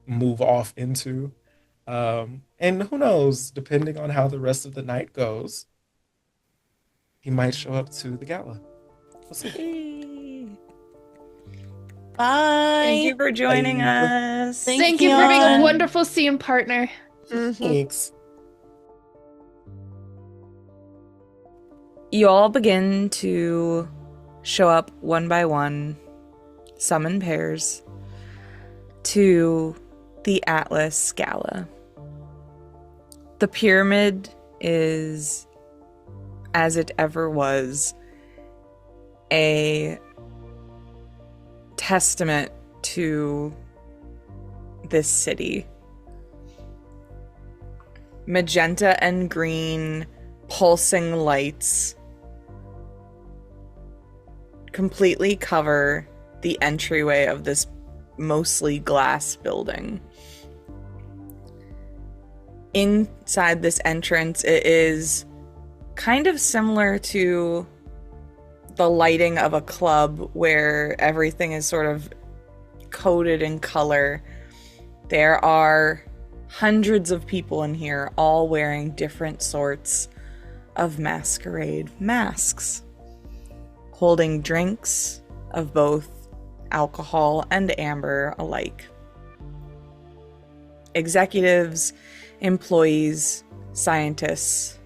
move off into. And who knows, depending on how the rest of the night goes, he might show up to the gala. We'll see. Bye. Thank you for joining Bye. us. Thank you for being a Cian. wonderful scene partner. Thanks. You all begin to show up one by one, some in pairs, to the Atlas Gala. The pyramid is, as it ever was, a testament to this city. Magenta and green pulsing lights completely cover the entryway of this mostly glass building. Inside this entrance, it is kind of similar to the lighting of a club where everything is sort of coated in color. There are hundreds of people in here, all wearing different sorts of masquerade masks, holding drinks of both alcohol and amber alike. Executives, employees, scientists,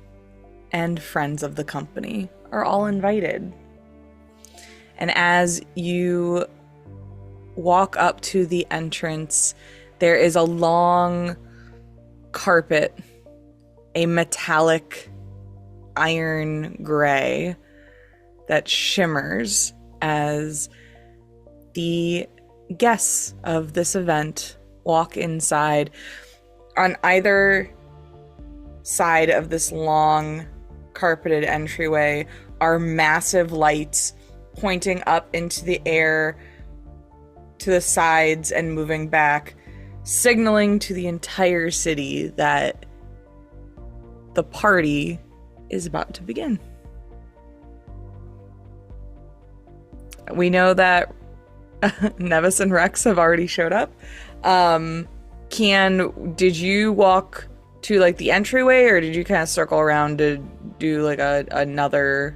and friends of the company are all invited. And as you walk up to the entrance, there is a long carpet, a metallic iron gray that shimmers as the guests of this event walk inside. On either side of this long carpeted entryway are massive lights pointing up into the air to the sides and moving back, signaling to the entire city that the party is about to begin. We know that Nevis and Rex have already showed up. Cian, did you walk to like the entryway, or did you kind of circle around to do like another?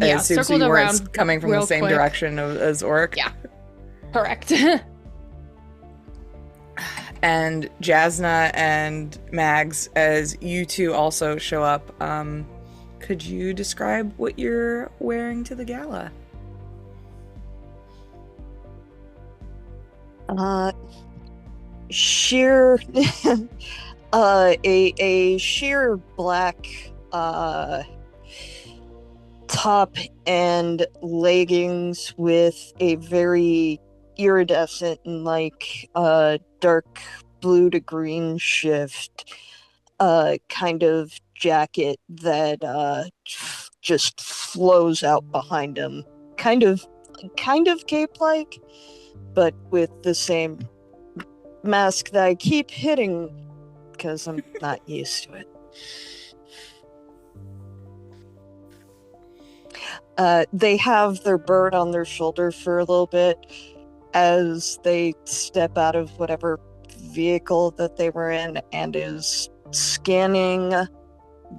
I assume so circled you weren't around coming from the same quick. direction as Orc. Yeah, correct. And Jaznah and Mags, as you two also show up, could you describe what you're wearing to the gala? Sheer, a sheer black, top and leggings with a very iridescent and dark blue to green shift, kind of jacket that, just flows out behind him. Kind of cape-like, but with the same mask that I keep hitting because I'm not used to it. They have their bird on their shoulder for a little bit as they step out of whatever vehicle that they were in and is scanning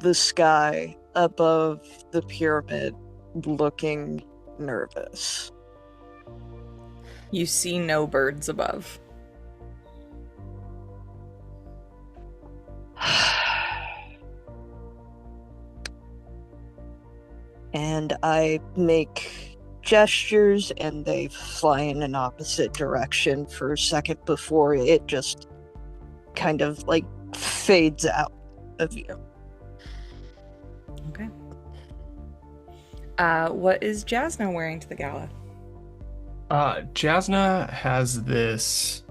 the sky above the pyramid, looking nervous. You see no birds above. And I make gestures and they fly in an opposite direction for a second before it just kind of fades out of view. Okay. What is Jaznah wearing to the gala? Jaznah has this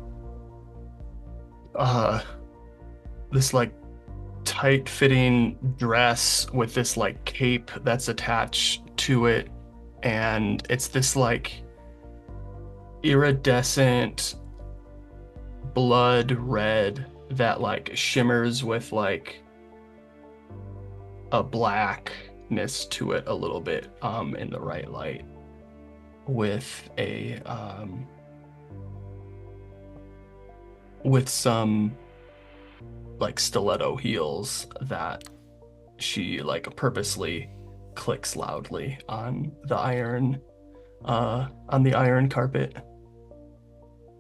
tight-fitting dress with this cape that's attached to it, and it's this iridescent blood red that shimmers with a blackness to it a little bit in the right light, with with some stiletto heels that she purposely clicks loudly on the iron carpet.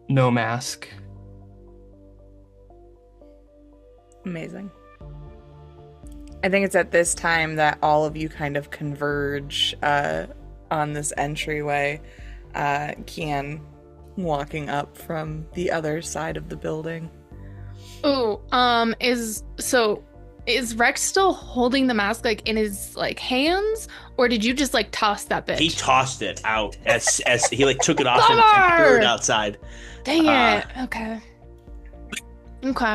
No mask. Amazing. I think it's at this time that all of you kind of converge on this entryway. Cian walking up from the other side of the building. Oh, is Rex still holding the mask in his hands, or did you just toss that bitch? He tossed it out as he took it off and threw it outside. Dang it. Okay.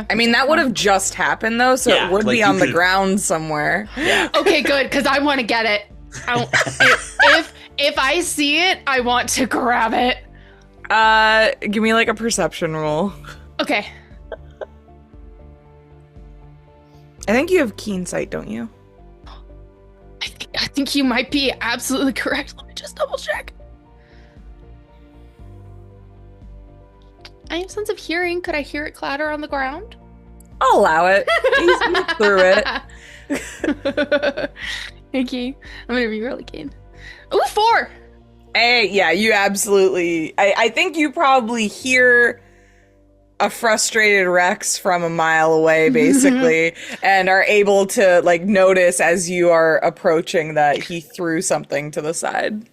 I mean, that would have just happened though, so Yeah, it would be on the ground somewhere. Yeah. Okay, good, because I want to get it. If I see it, I want to grab it. Give me a perception roll. Okay. I think you have keen sight, don't you? I think you might be absolutely correct. Let me just double check. I have sense of hearing. Could I hear it clatter on the ground? I'll allow it. He's through it. Okay, I'm gonna be really keen. Ooh, 4. Hey, yeah, you absolutely. I think you probably hear a frustrated Rex from a mile away, basically, and are able to like notice as you are approaching that he threw something to the side.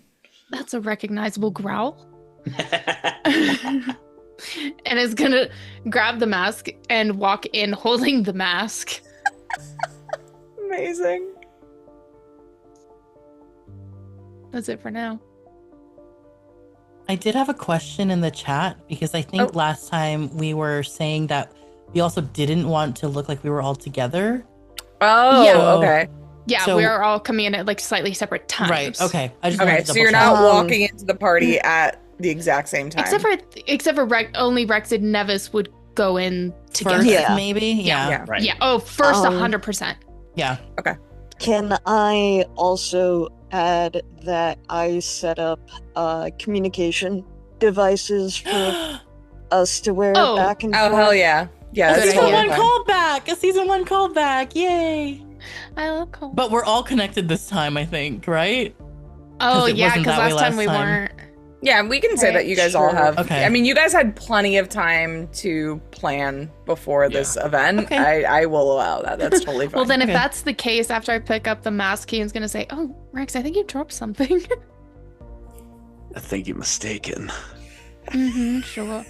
That's a recognizable growl. And is gonna grab the mask and walk in holding the mask. Amazing. That's it for now. I did have a question in the chat because I think last time we were saying that we also didn't want to look like we were all together. Oh, Yeah. okay. Yeah, So- we are all coming in at like slightly separate times. Right. Okay. I just wanted Okay, to so double you're check. not walking into the party at the exact same time. Except for only Rex and Nevis would go in together. First, Yeah. maybe. Yeah. Right. Yeah. Oh, first 100%. Yeah. Can I also add that I set up communication devices for us to wear Oh. back and Oh, forth? hell yeah. Yeah, A that's Good season totally one fine. callback. A season 1 callback. Yay. I love cold. But we're all connected this time, I think, right? Oh 'cause it yeah, wasn't because that way last time last we time. weren't. Yeah, we can say that you guys all Sure. have. Okay. I mean, you guys had plenty of time to plan before this event. Okay. I will allow that. That's totally fine. Well, then if Okay. that's the case, after I pick up the mask, Cian's gonna say, "Oh, Rex, I think you dropped something." I think you're mistaken. Sure.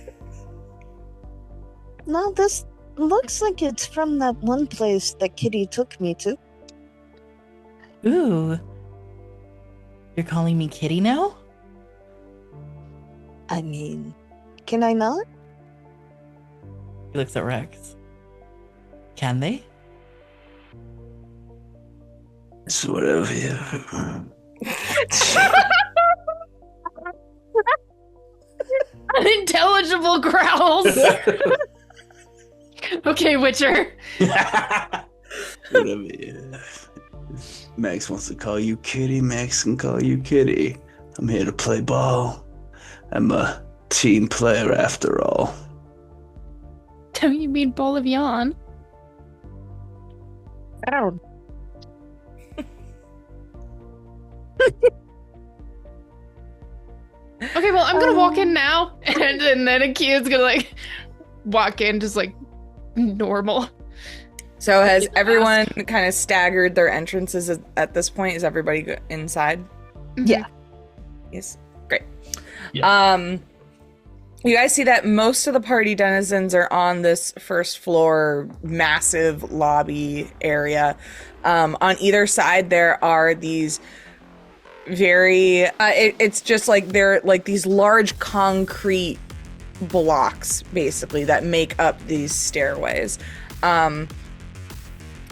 No, this looks like it's from that one place that Kitty took me to. Ooh. You're calling me Kitty now? I mean, can I not? He looks at Rex. Can they? Sort of, yeah. Unintelligible growls. Okay, Witcher. Whatever, yeah. Max wants to call you Kitty. Max can call you Kitty. I'm here to play ball. I'm a team player after all. Don't you mean Bowl of Yawn? Ow. Okay, well, I'm gonna walk in now, and then a kid's gonna like walk in just like normal. So has everyone kind of staggered their entrances at this point? Is everybody inside? Yeah. Yes. Great. Yeah. You guys see that most of the party denizens are on this first floor massive lobby area. On either side there are these very it's just like they're like these large concrete blocks basically that make up these stairways.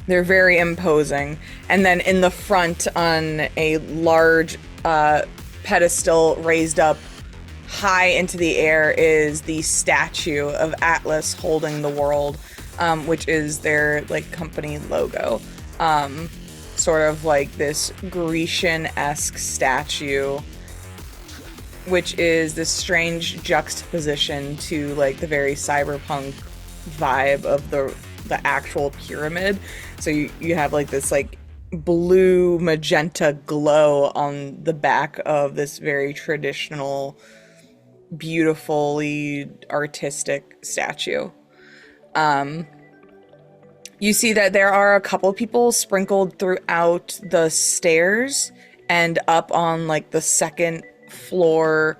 They're very imposing. And then in the front on a large pedestal raised up high into the air is the statue of Atlas holding the world, which is their like company logo. Sort of like this Grecian-esque statue, which is this strange juxtaposition to like the very cyberpunk vibe of the actual pyramid. So you have like this like blue magenta glow on the back of this very traditional, beautifully artistic statue. You see that there are a couple people sprinkled throughout the stairs and up on like the second floor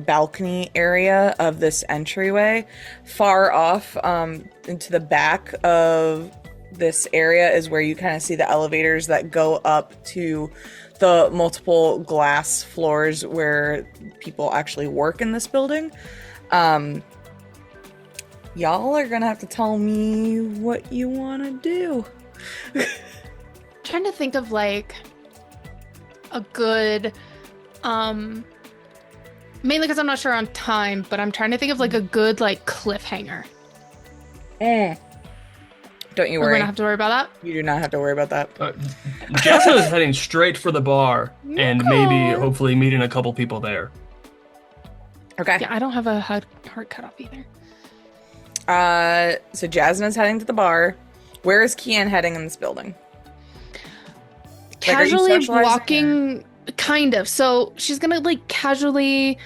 balcony area of this entryway. Far off into the back of this area is where you kind of see the elevators that go up to the multiple glass floors where people actually work in this building. Y'all are gonna have to tell me what you want to do. Trying to think of like a good mainly because I'm not sure on time, but I'm trying to think of like a good like cliffhanger. Don't you We're worry. gonna have to worry about that. You do not have to worry about that. Jaznah is heading straight for the bar and maybe hopefully meeting a couple people there. Okay. Yeah, I don't have a hard cut off either. So Jaznah's heading to the bar. Where is Cian heading in this building? Like, are you Casually socializing, walking, kind of. So she's gonna like casually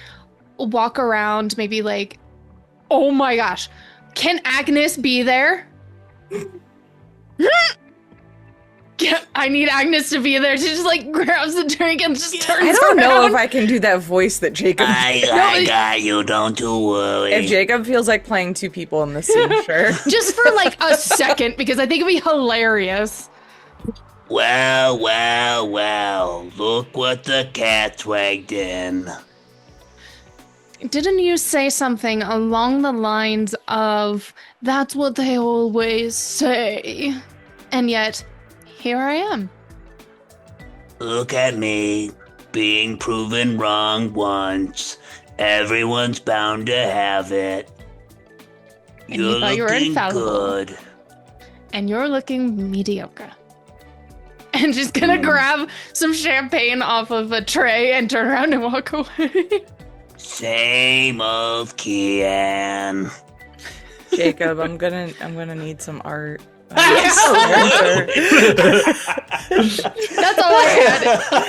walk around, maybe like, oh my gosh, can Agnes be there? Yeah, I need Agnes to be there. She just like grabs the drink and just turns around. I don't know if I can do that voice that Jacob did. I got you, don't you worry. If Jacob feels like playing two people in this scene, sure. Just for like a second, because I think it'd be hilarious. Well, look what the cat dragged in. Didn't you say something along the lines of, that's what they always say? And yet, here I am. Look at me, being proven wrong once. Everyone's bound to have it. And you thought you were infallible. Good. And you're looking mediocre. And she's gonna grab some champagne off of a tray and turn around and walk away. Same old Cian. Jacob, I'm gonna need some art. That's all I had.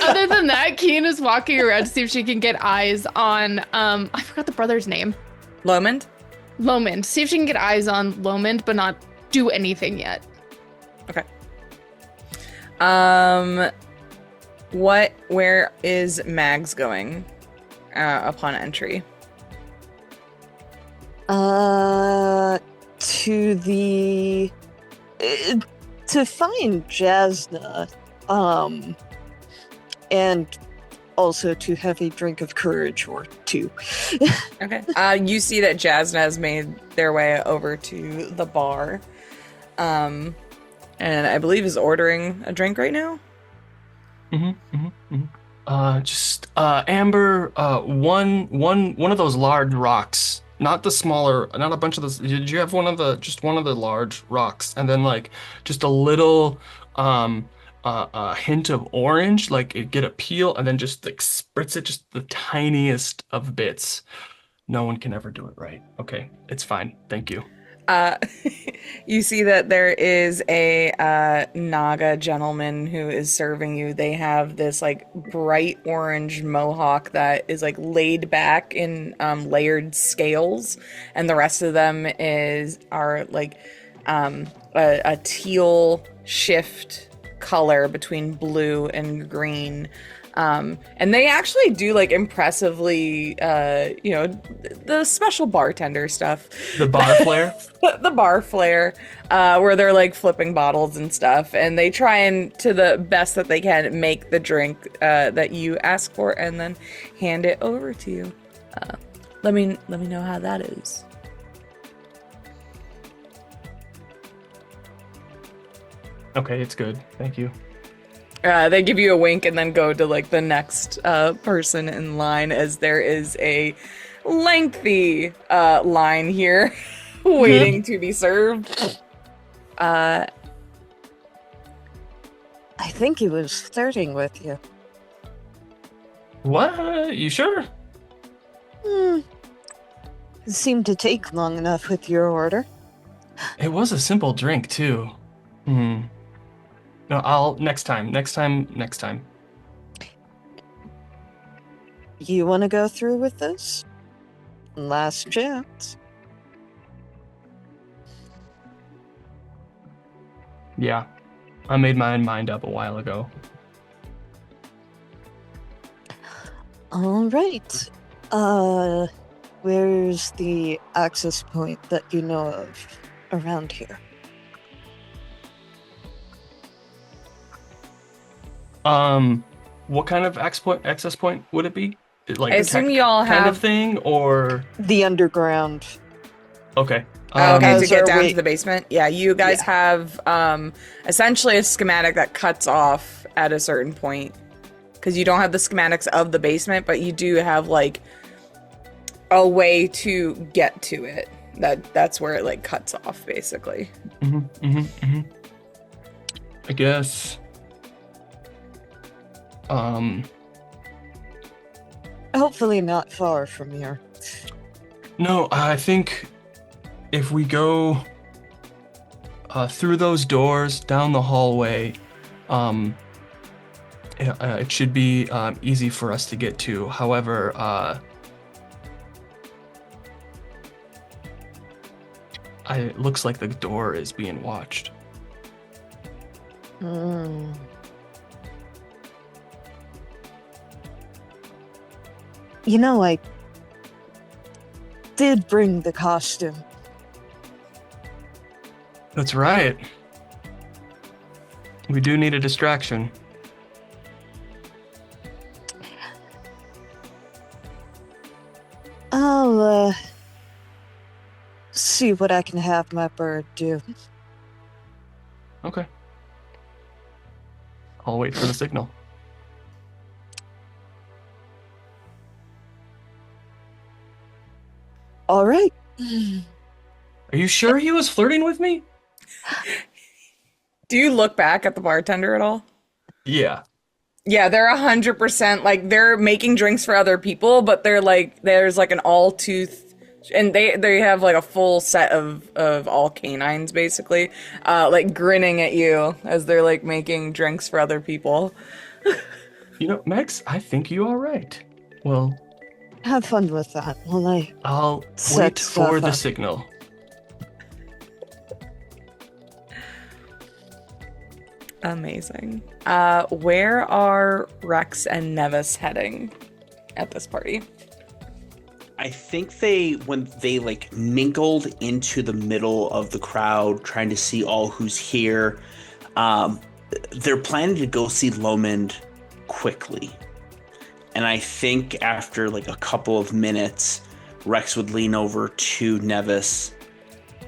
Other than that, Cian is walking around to see if she can get eyes on I forgot the brother's name. Lomond? Lomond. See if she can get eyes on Lomond, but not do anything yet. Okay. Where is Mags going upon entry? To the to find Jaznah, and also to have a drink of courage or two. Okay. You see that Jaznah has made their way over to the bar, and I believe is ordering a drink right now. Just Amber, one of those large rocks, not the smaller, not a bunch of those. Did you have just one of the large rocks, and then like just a little a hint of orange, like it get a peel, and then just like spritz it just the tiniest of bits. No one can ever do it right. Okay, it's fine. Thank you. You see that there is a Naga gentleman who is serving you. They have this like bright orange mohawk that is like laid back in layered scales, and the rest of them are like a teal shift color between blue and green. And they actually do like impressively, the special bartender stuff. The bar flair? The bar flair, where they're like flipping bottles and stuff. And they try and, to the best that they can, make the drink that you ask for and then hand it over to you. Let me know how that is. Okay, it's good. Thank you. They give you a wink and then go to like the next person in line, as there is a lengthy line here waiting to be served. I think he was flirting with you. What? You sure? It seemed to take long enough with your order. It was a simple drink too. No, I'll next time. You want to go through with this? Last chance. Yeah, I made my mind up a while ago. All right. Where's the access point that you know of around here? What kind of access point would it be? Like I assume you all kind have of thing, or The underground. Okay. Okay, to get down wait. to the basement. Yeah, you guys have essentially a schematic that cuts off at a certain point, because you don't have the schematics of the basement, but you do have like a way to get to it. That's where it like cuts off, basically. I guess. Hopefully not far from here. No, I think if we go through those doors, down the hallway, it should be easy for us to get to. However, it looks like the door is being watched. Hmm. You know, I did bring the costume. That's right. We do need a distraction. I'll, see what I can have my bird do. Okay. I'll wait for the signal. All right. Are you sure he was flirting with me? Do you look back at the bartender at all? Yeah. Yeah, they're 100% like they're making drinks for other people, but they're like there's like an all tooth, and they have like a full set of all canines basically, like grinning at you as they're like making drinks for other people. You know, Max, I think you are right. Well, Have fun with that while I I'll set wait for stuff the up. signal. Amazing. Where are Rex and Nevis heading at this party? I think when they like mingled into the middle of the crowd, trying to see all who's here, they're planning to go see Lomond quickly. And I think after like a couple of minutes, Rex would lean over to Nevis.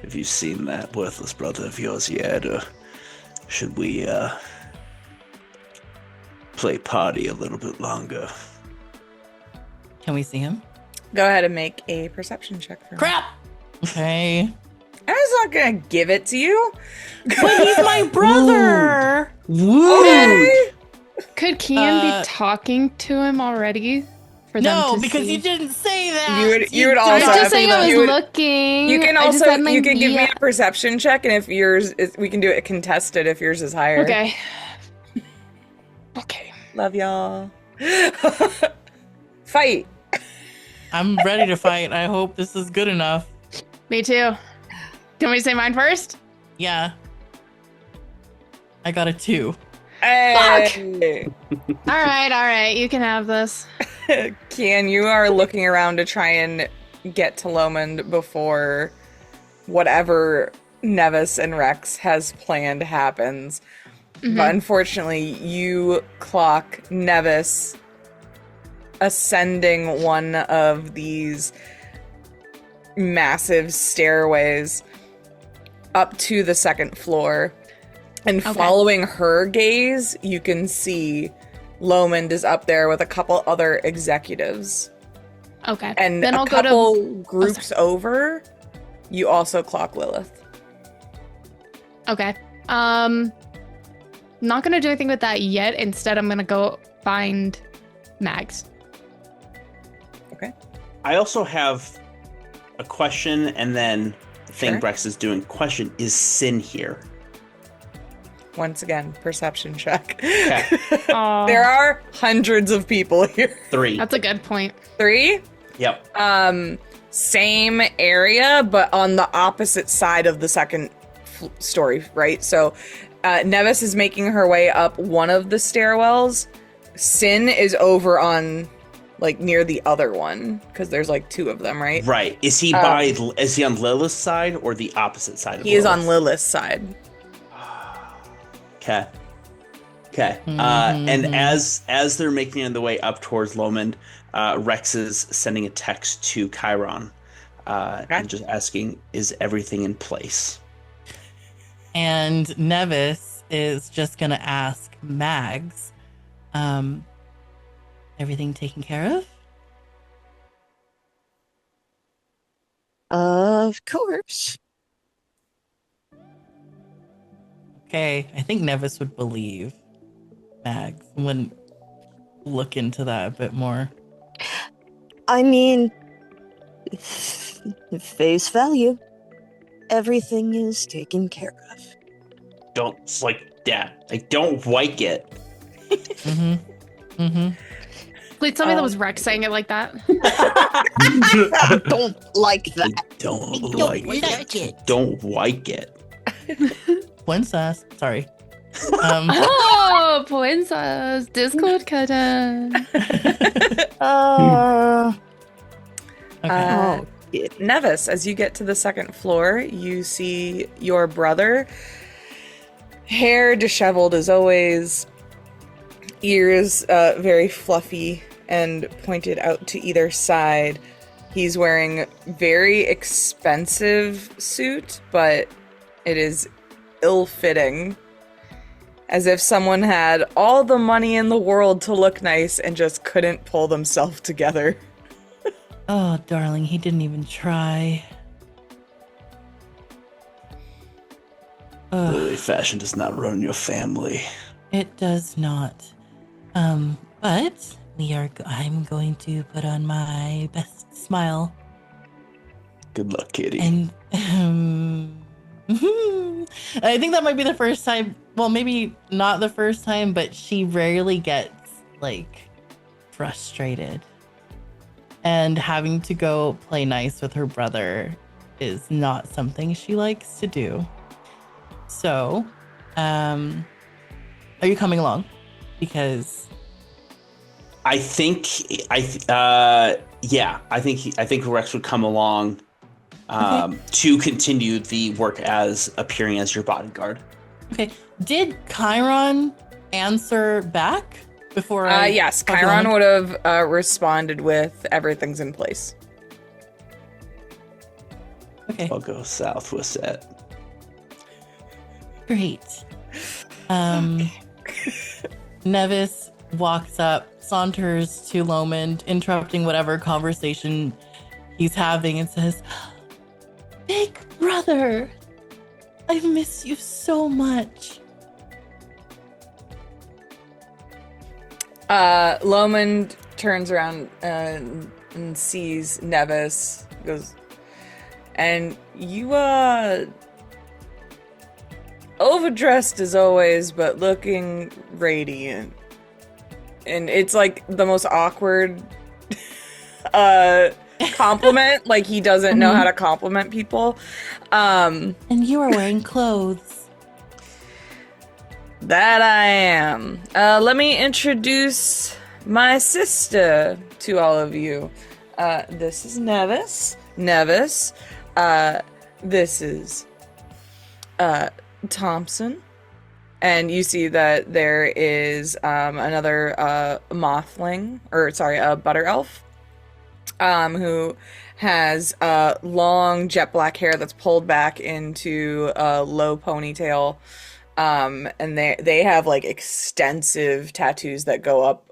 Have you seen that worthless brother of yours yet? Or should we play party a little bit longer? Can we see him? Go ahead and make a perception check for me. Crap! Okay. I was not gonna give it to you. But he's my brother! Okay. Could Cian be talking to him already? For them No, to because see? you didn't say that. You would I also was have just saying I was you would- looking. You can I just also had an you can give me idea. a perception check, and if yours is, we can do it contested if yours is higher. Okay. Okay. Love y'all. Fight. I'm ready to fight. I hope this is good enough. Me too. Can we say mine first? Yeah. I got a 2. Hey. All right. You can have this. Cian, you are looking around to try and get to Lomond before whatever Nevis and Rex has planned happens. But unfortunately, you clock Nevis ascending one of these massive stairways up to the second floor. And following her gaze, you can see Lomond is up there with a couple other executives. Okay. And then a I'll go couple to. groups over, you also clock Lilith. Okay. Not gonna do anything with that yet. Instead, I'm gonna go find Mags. Okay. I also have a question, and then the thing Sure. Rex is doing. Question: is Sin here? Once again, perception check. Okay. Aw, There are hundreds of people here. 3. that's a good point. 3? Yep. Same area, but on the opposite side of the second story, right? So Nevis is making her way up one of the stairwells. Sin is over on, like, near the other one, because there's, like, 2 of them, right? Right. Is he is he on Lilith's side or the opposite side of He is on Lilith? Lilith's side. Okay. Okay. And as they're making their way up towards Lomond, Rex is sending a text to Chiron and just asking, is everything in place? And Nevis is just going to ask Mags, everything taken care of? Of course. Okay, I think Nevis would believe Mags. Wouldn't look into that a bit more. I mean, face value. everything is taken care of. Don't don't like it. Please tell me that was Rex saying it like that. I don't like that. Don't like it. Don't like it. Princess. Sorry. Oh, Princess. Discord curtain. Oh, shit. Nevis, as you get to the second floor, you see your brother, hair disheveled as always, ears very fluffy and pointed out to either side. He's wearing very expensive suit, but it is ill-fitting, as if someone had all the money in the world to look nice and just couldn't pull themselves together. Oh, darling, he didn't even try. Clearly, fashion does not run your family. It does not. But I'm going to put on my best smile. Good luck, kitty. And I think that might be the first time. Well, maybe not the first time, but she rarely gets frustrated. And having to go play nice with her brother is not something she likes to do. So, are you coming along? Because I think Rex would come along to continue the work as appearing as your bodyguard. Okay. Did Chiron answer back before yes, Chiron would have responded with everything's in place. Okay. I'll go south with that. Great. Nevis walks up, saunters to Lomond, interrupting whatever conversation he's having, and says, "Big brother, I miss you so much." Lomond turns around and sees Nevis, goes, "And you overdressed as always, but looking radiant." And it's like the most awkward compliment. Like he doesn't know how to compliment people. And you are wearing clothes. That I am. Let me introduce my sister to all of you. This is Nevis. This is Thompson. And you see that there is another mothling, a butter elf, who has long jet black hair that's pulled back into a low ponytail. And they have extensive tattoos that go up.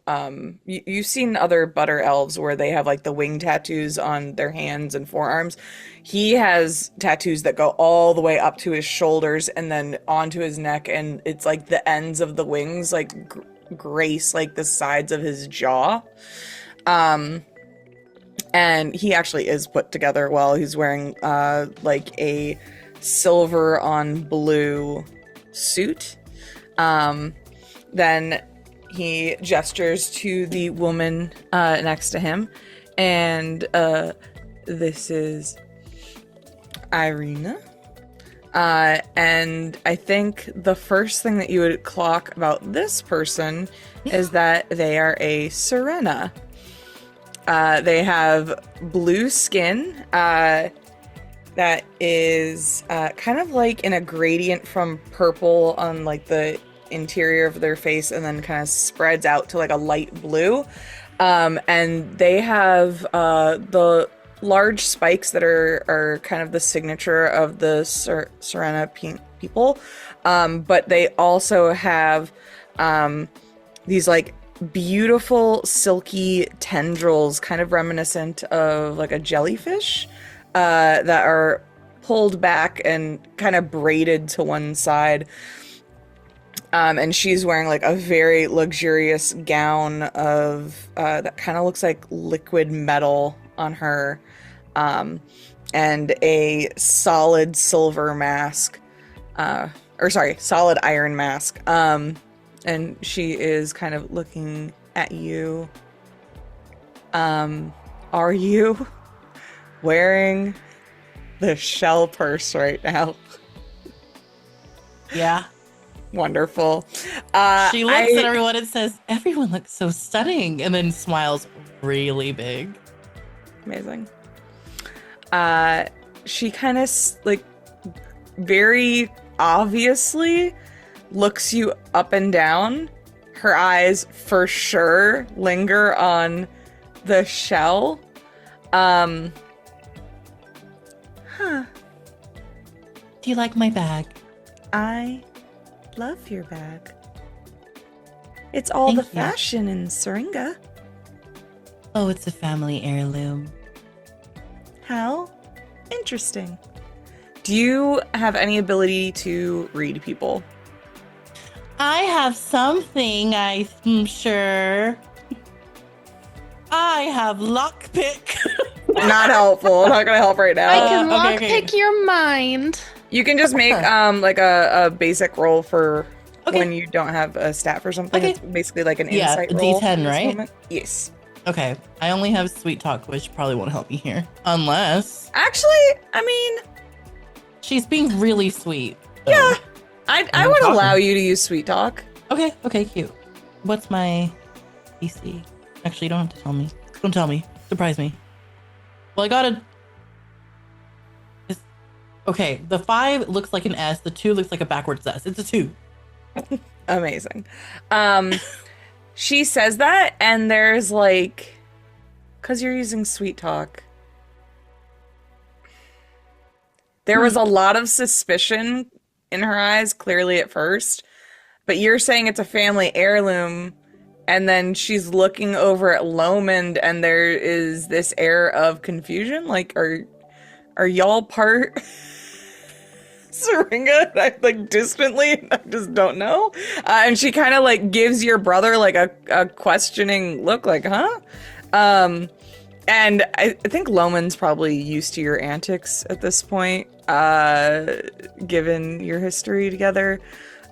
You've seen other butter elves where they have the wing tattoos on their hands and forearms. He has tattoos that go all the way up to his shoulders and then onto his neck, and it's the ends of the wings grace the sides of his jaw. And he actually is put together well. He's wearing a silver on blue suit. Then he gestures to the woman next to him, and this is Irina. And I think the first thing that you would clock about this person is that they are a Sirena. They have blue skin that is kind of in a gradient from purple on the interior of their face, and then kind of spreads out to a light blue. And they have the large spikes that are kind of the signature of the Sirena people. But they also have these beautiful silky tendrils, kind of reminiscent of a jellyfish, that are pulled back and kind of braided to one side. And she's wearing a very luxurious gown of that kind of looks like liquid metal on her. and a solid silver mask, solid iron mask. And she is kind of looking at you. Are you wearing the shell purse right now? Yeah. Wonderful. She looks at everyone and says, "Everyone looks so stunning," and then smiles really big. Amazing. She kind of like very obviously looks you up and down. Her eyes for sure linger on the shell. Do you like my bag? I love your bag. It's all Thank the you. fashion in Syringa. Oh, it's a family heirloom. How interesting. Do you have any ability to read people? I have something, I'm sure. I have lockpick. Not helpful. Not gonna help right now. I can okay. lockpick your mind. You can just make like a basic roll for Okay. when you don't have a stat for something. Okay. It's basically like an Yeah, insight a roll. D10, in this right? moment. Yes. Okay, I only have sweet talk, which probably won't help me here. Unless Actually, I mean, she's being really sweet. so- yeah, I I'm would talking. allow you to use sweet talk. Okay, cute. What's my DC? Actually, you don't have to tell me. Don't tell me. Surprise me. Well, I gotta... Okay, the 5 looks like an S. The 2 looks like a backwards S. It's a 2. Amazing. She says that, and there's like, because you're using sweet talk, there was a lot of suspicion in her eyes, clearly at first, but you're saying it's a family heirloom, and then she's looking over at Lomond, and there is this air of confusion. Like, are y'all part Syringa? Like distantly, I just don't know. And she kind of like gives your brother like a questioning look, like, huh? And I think Loman's probably used to your antics at this point, given your history together.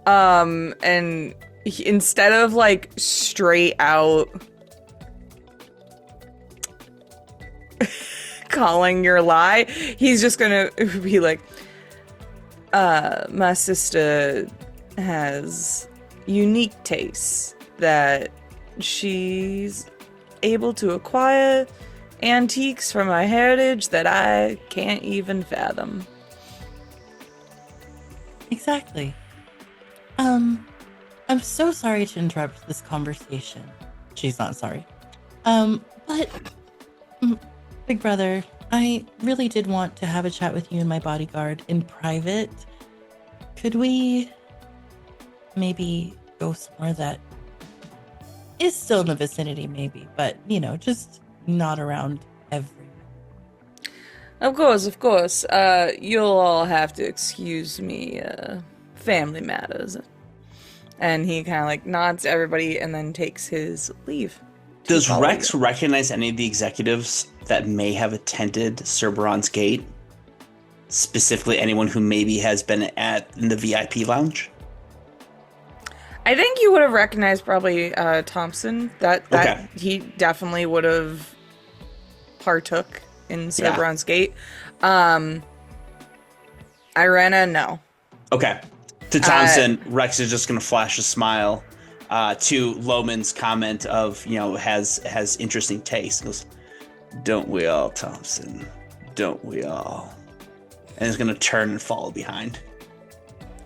And instead of like straight out calling your lie, he's just gonna be like, my sister has unique tastes that she's able to acquire antiques from my heritage that I can't even fathom. Exactly. I'm so sorry to interrupt this conversation. She's not sorry. But Big Brother, I really did want to have a chat with you and my bodyguard in private. Could we maybe go somewhere that is still in the vicinity, maybe, but, you know, just not around everyone? Of course. You'll all have to excuse me, family matters. And he kind of like nods to everybody and then takes his leave. Does Rex recognize any of the executives that may have attended Cerberon's Gate? Specifically, anyone who maybe has been in the VIP lounge? I think you would have recognized probably Thompson. That Okay. He definitely would have partook in Cerberon's Gate. Irena, no. Okay. To Thompson, Rex is just going to flash a smile to Loman's comment of, has interesting taste. He goes, "Don't we all, Thompson? Don't we all?" And he's going to turn and follow behind.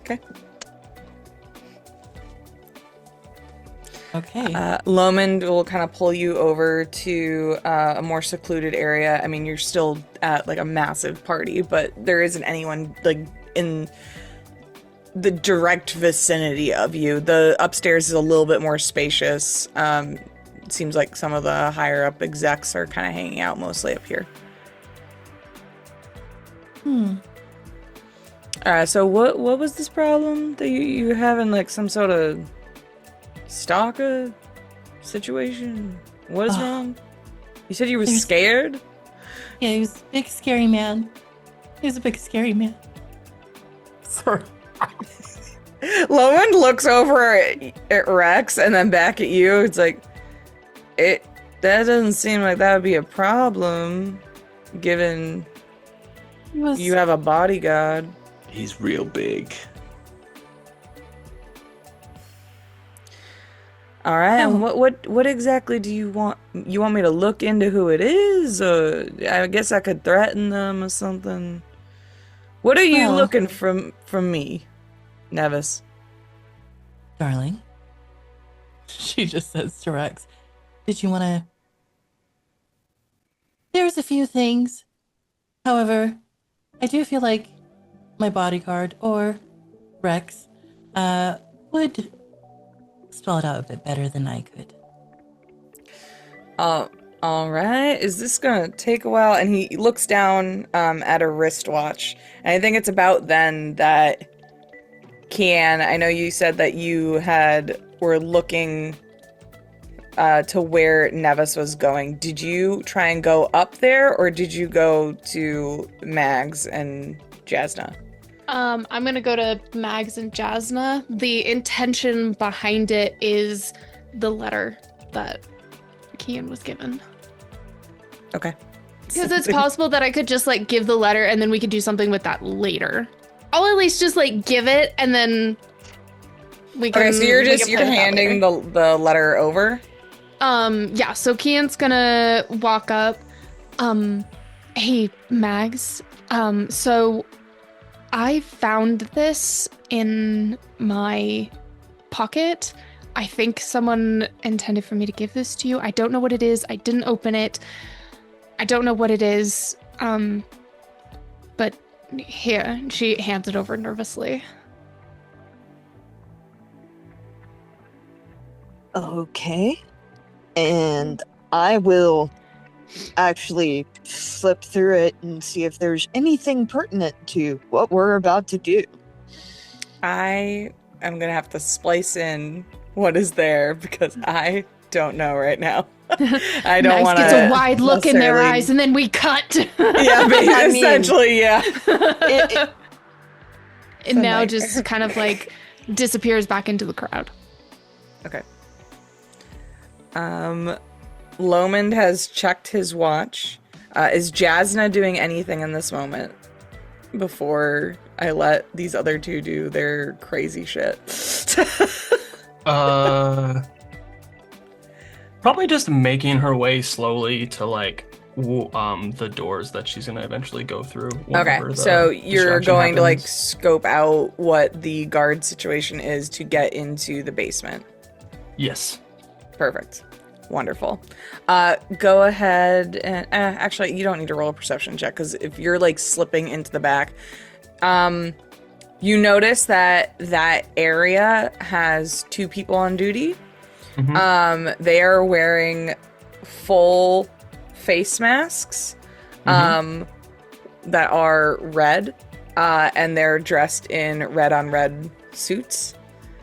Okay. Okay. Lomond will kind of pull you over to a more secluded area. I mean, you're still at like a massive party, but there isn't anyone like in the direct vicinity of you. The upstairs is a little bit more spacious. It seems like some of the higher up execs are kind of hanging out mostly up here. So what was this problem that you were having, like some sort of stalker situation? What is wrong? You said you were scared? Yeah, he was a big, scary man. He was a big, scary man. Sorry. Lowen looks over at Rex and then back at you. It's like, that doesn't seem like that would be a problem, given He was. you have a bodyguard. He's real big. All right. Oh. And what exactly do you want? You want me to look into who it is, or I guess I could threaten them or something? What are you Well- looking from me, Nevis? Darling. She just says to Rex, did you want to... There's a few things. However, I do feel like my bodyguard, or Rex, would spell it out a bit better than I could. All right. Is this gonna take a while? And he looks down at a wristwatch, and I think it's about then that Cian, I know you said that you were looking to where Nevis was going. Did you try and go up there, or did you go to Mags and Jaznah? I'm gonna go to Mags and Jaznah. The intention behind it is the letter that Cian was given. Okay. Because it's possible that I could just like give the letter and then we could do something with that later. I'll at least just like give it and then we can. Okay, so you're we can just play with that handing later. the letter over. Yeah, so Cian's gonna walk up. Hey, Mags. So I found this in my pocket. I think someone intended for me to give this to you. I don't know what it is. I didn't open it. I don't know what it is. But here, she hands it over nervously. Okay. And I will actually flip through it and see if there's anything pertinent to what we're about to do. I am gonna have to splice in what is there because I don't know right now. I don't Mags want to. gets a wide look in their necessarily- eyes, and then we cut. Yeah, I mean- essentially, yeah. And now nightmare. just kind of like disappears back into the crowd. Okay. Lomond has checked his watch. Is Jaznah doing anything in this moment before I let these other two do their crazy shit? Probably just making her way slowly to like the doors that she's gonna eventually go through. Okay, whenever the so you're distraction going to like happens. scope out what the guard situation is to get into the basement. Yes. Perfect. Wonderful. Go ahead and actually, you don't need to roll a perception check because if you're like slipping into the back, you notice that that area has two people on duty. Mhm. They are wearing full face masks that are red, and they're dressed in red on red suits.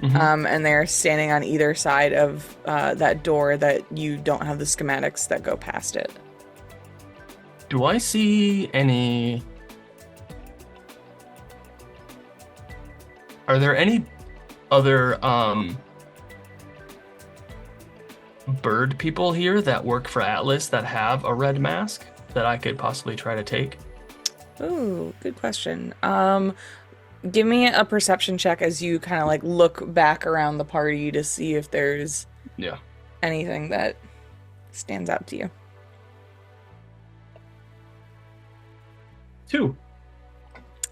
And they're standing on either side of that door that you don't have the schematics that go past it. Do I see any? Are there any other bird people here that work for Atlas that have a red mask that I could possibly try to take? Ooh, good question. Give me a perception check as you kind of like look back around the party to see if there's Yeah. anything that stands out to you. 2.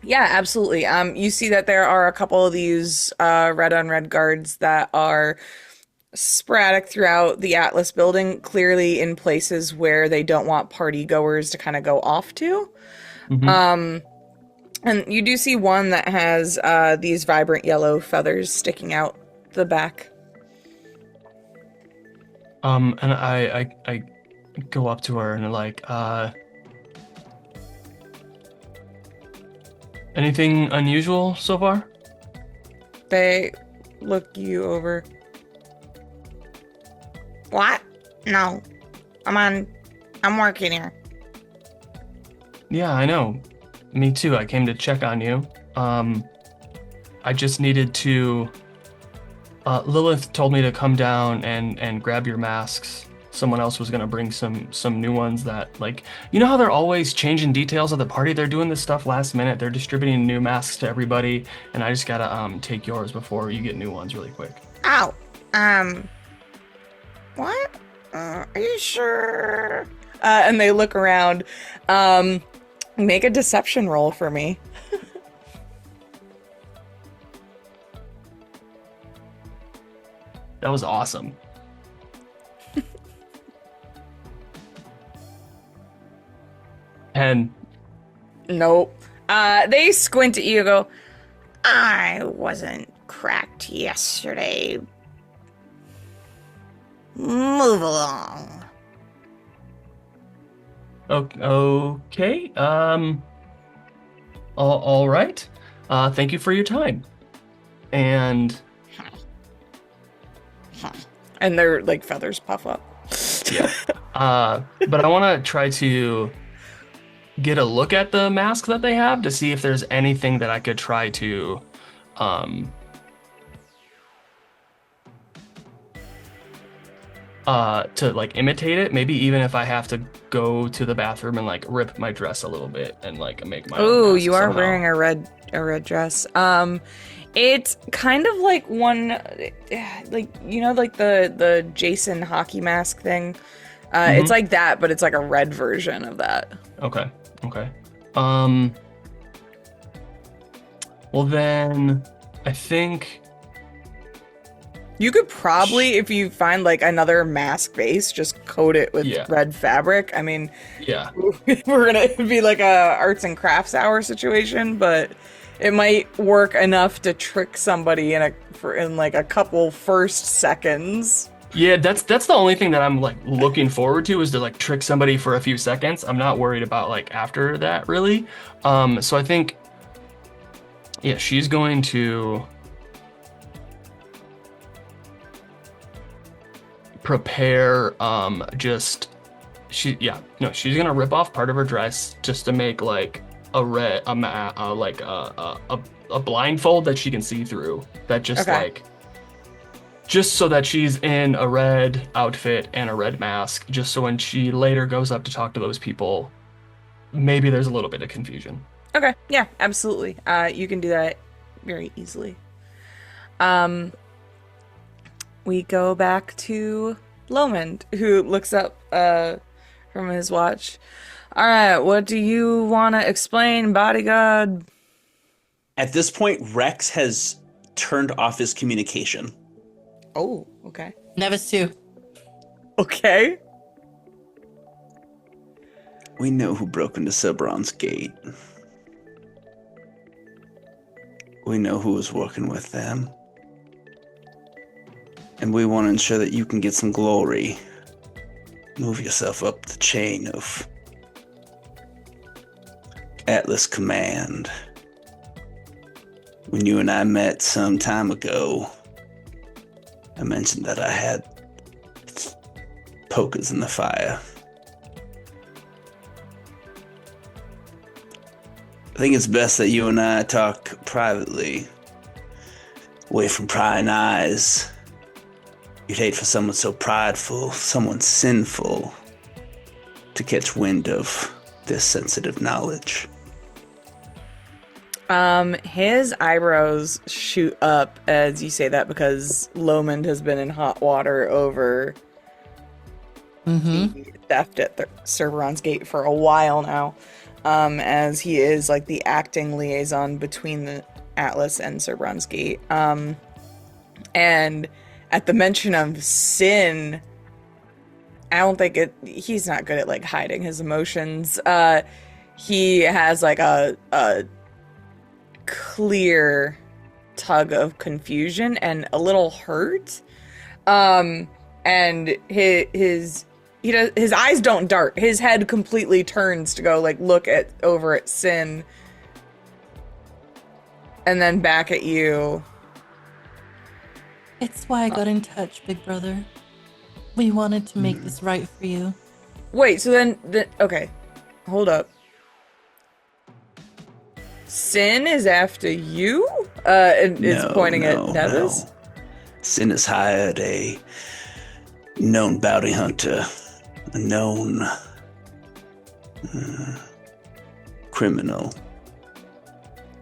Yeah, absolutely. You see that there are a couple of these red on red guards that are sporadic throughout the Atlas building, clearly in places where they don't want party goers to kind of go off to. And you do see one that has these vibrant yellow feathers sticking out the back. And I go up to her and like, anything unusual so far? They look you over. What? No. I'm working here. Yeah, I know. Me too. I came to check on you. I just needed to. Lilith told me to come down and grab your masks. Someone else was gonna bring some new ones that, like, you know how they're always changing details of the party? They're doing this stuff last minute. They're distributing new masks to everybody, and I just gotta take yours before you get new ones really quick. Ow. What? Are you sure? And they look around. Make a deception roll for me. That was awesome. And Nope. They squint at you and go, I wasn't cracked yesterday. Move along. okay. All right. Thank you for your time. And their like feathers puff up. yeah. But I want to try to get a look at the mask that they have to see if there's anything that I could try to like imitate it. Maybe even if I have to go to the bathroom and like rip my dress a little bit and like make my own Ooh, mask you are somehow. wearing a red dress. It's kind of like one, like, you know, like the Jason hockey mask thing. It's like that, but it's like a red version of that. Okay. Well then, I think You could probably, if you find like another mask base, just coat it with red fabric. I mean, yeah. we're gonna be like a arts and crafts hour situation, but it might work enough to trick somebody in like a couple first seconds. Yeah, that's the only thing that I'm like looking forward to, is to like trick somebody for a few seconds. I'm not worried about like after that really. So I think, yeah, she's going to prepare she's gonna rip off part of her dress just to make like a blindfold that she can see through, that just like, just so that she's in a red outfit and a red mask, just so when she later goes up to talk to those people, maybe there's a little bit of confusion. Okay, yeah, absolutely. You can do that very easily. We go back to Lomond, who looks up from his watch. All right, what do you want to explain, bodyguard? At this point, Rex has turned off his communication. Oh, okay. Nevis too. Okay. We know who broke into Silberon's gate. We know who was working with them. And we want to ensure that you can get some glory. Move yourself up the chain of Atlas Command. When you and I met some time ago, I mentioned that I had pokers in the fire. I think it's best that you and I talk privately, away from prying eyes. You'd hate for someone so prideful, someone sinful, to catch wind of this sensitive knowledge. His eyebrows shoot up as you say that, because Lomond has been in hot water over the theft at Cerberon's Gate for a while now, as he is like the acting liaison between the Atlas and Cerberon's Gate. And at the mention of sin, I don't think he's not good at like hiding his emotions. He has like a clear tug of confusion and a little hurt. And his eyes don't dart. His head completely turns to go like look over at Sin, and then back at you. It's why I got in touch, big brother. We wanted to make this right for you. Wait, so then okay, hold up. Sin is after you? And is pointing at Nevis? No. Sin has hired a known bounty hunter, a known criminal.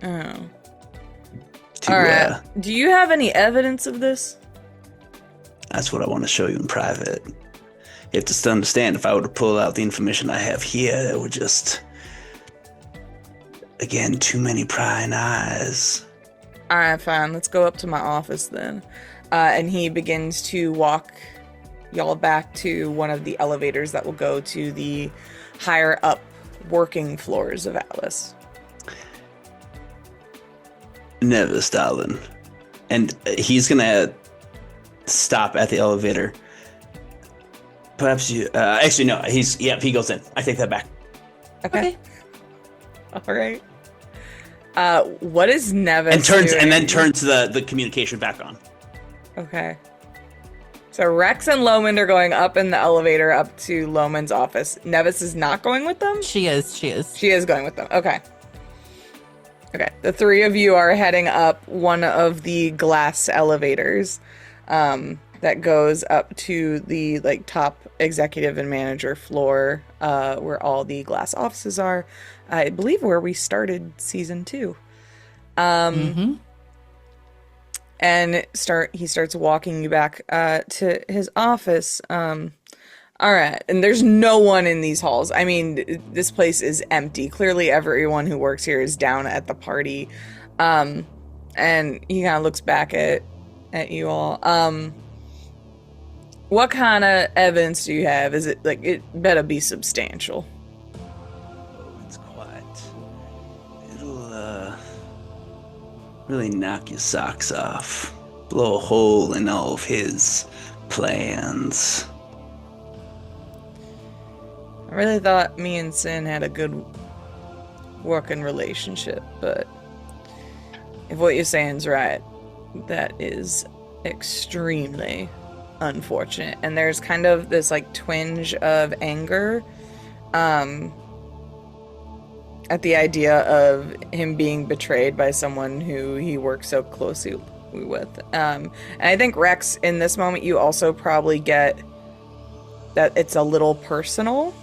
Oh. To, All right. Do you have any evidence of this? That's what I want to show you in private. You have to understand, if I were to pull out the information I have here, it would just... Again, too many prying eyes. All right, fine. Let's go up to my office then. And he begins to walk y'all back to one of the elevators that will go to the higher up working floors of Atlas. Nevis, darling. And he's gonna stop at the elevator. Perhaps you... actually, no. He goes in. I take that back. Okay. All right. What is Nevis And then doing? turns the communication back on. Okay. So Rex and Lomond are going up in the elevator up to Lomond's office. Nevis is not going with them? She is. She is going with them. Okay. Okay. The three of you are heading up one of the glass elevators that goes up to the top executive and manager floor where all the glass offices are. I believe where we started season 2. And he starts walking you back to his office. All right, and there's no one in these halls. I mean, this place is empty. Clearly, everyone who works here is down at the party. And he kind of looks back at you all. What kind of evidence do you have? Is it it better be substantial? It's quite... It'll really knock your socks off. Blow a hole in all of his plans. I really thought me and Sin had a good working relationship, but if what you're saying is right, that is extremely unfortunate. And there's kind of this twinge of anger at the idea of him being betrayed by someone who he works so closely with. And I think Rex, in this moment, you also probably get that it's a little personal.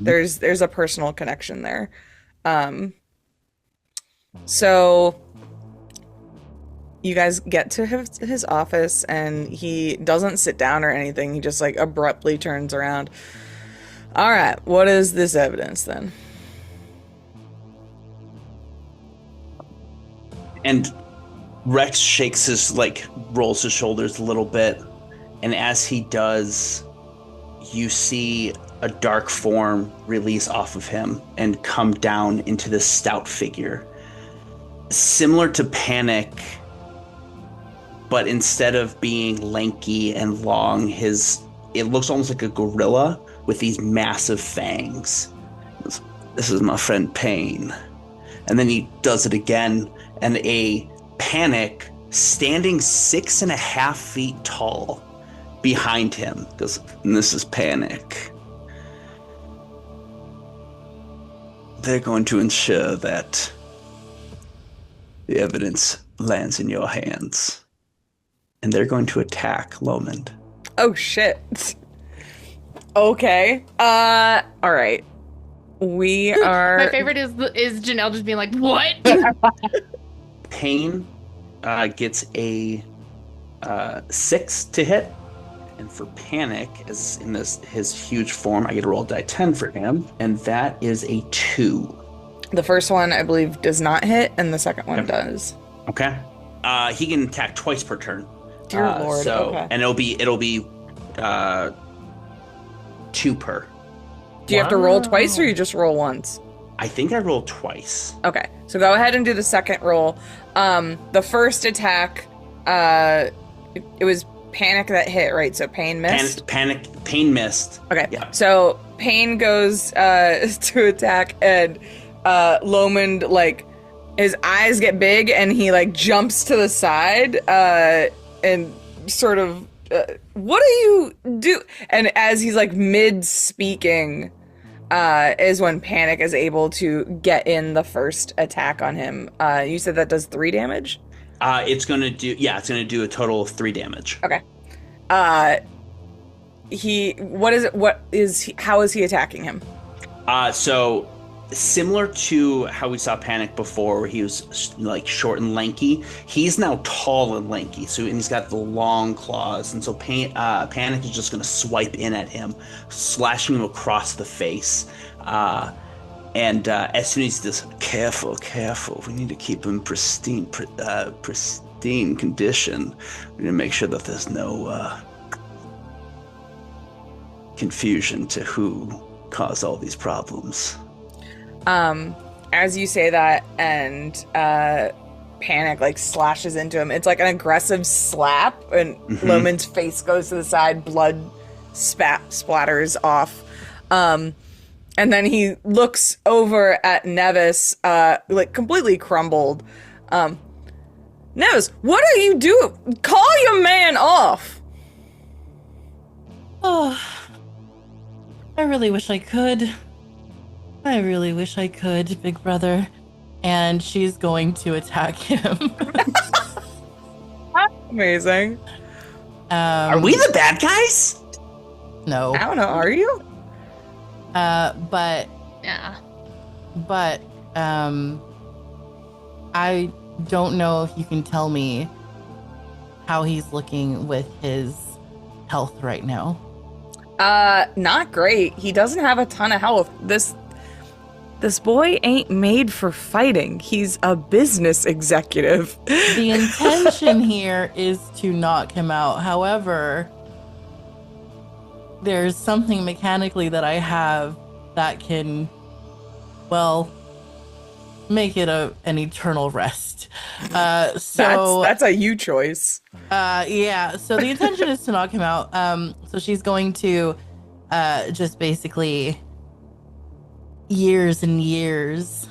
There's a personal connection there. So you guys get to his office, and he doesn't sit down or anything. He just abruptly turns around. All right, what is this evidence then? And Rex shakes his, rolls his shoulders a little bit. And as he does, you see a dark form release off of him and come down into this stout figure. Similar to Panic, but instead of being lanky and long, it looks almost like a gorilla with these massive fangs. This is my friend Pain. And then he does it again, and a Panic standing 6.5 feet tall behind him goes, "This is Panic. They're going to ensure that the evidence lands in your hands. And they're going to attack Lomond." Oh shit. Okay. All right. We are. My favorite is Jenel just being like, "What?" Pain gets a 6 to hit, and for Panic, as in his huge form, I get to roll die 10 for him, and that is a 2. The first one, I believe, does not hit, and the second one does. Okay. He can attack twice per turn. Dear Lord. Okay. And it'll be 2 per. Do you have to roll twice, or you just roll once? I think I rolled twice. Okay, so go ahead and do the second roll. The first attack, it was Panic that hit, right? So Pain missed? Pain missed. Okay, Yeah. so Pain goes to attack, and Lomond, his eyes get big, and he, jumps to the side, and sort of, what do you do? And as he's, mid-speaking, is when Panic is able to get in the first attack on him. You said that does 3 damage? It's gonna do a total of 3 damage. Okay. How is he attacking him? So similar to how we saw Panic before, where he was like short and lanky, he's now tall and lanky. And he's got the long claws, and so Panic is just going to swipe in at him, slashing him across the face. And as soon as he does, careful, we need to keep him pristine condition. We need to make sure that there's no confusion to who caused all these problems. As you say that, and Panic like slashes into him, it's like an aggressive slap, and Loman's face goes to the side, blood splatters off. And then he looks over at Nevis, like completely crumbled. Nevis, what are you doing? Call your man off! Oh, I really wish I could. Big brother. And she's going to attack him. Amazing. Are we the bad guys? No. I don't know, are you? But Yeah. I don't know if you can tell me how he's looking with his health right now. Not great. He doesn't have a ton of health. This boy ain't made for fighting. He's a business executive. The intention here is to knock him out. However, there's something mechanically that I have that can, well, make it an eternal rest. So that's a you choice. yeah. So the intention is to knock him out. So she's going to just basically, years and years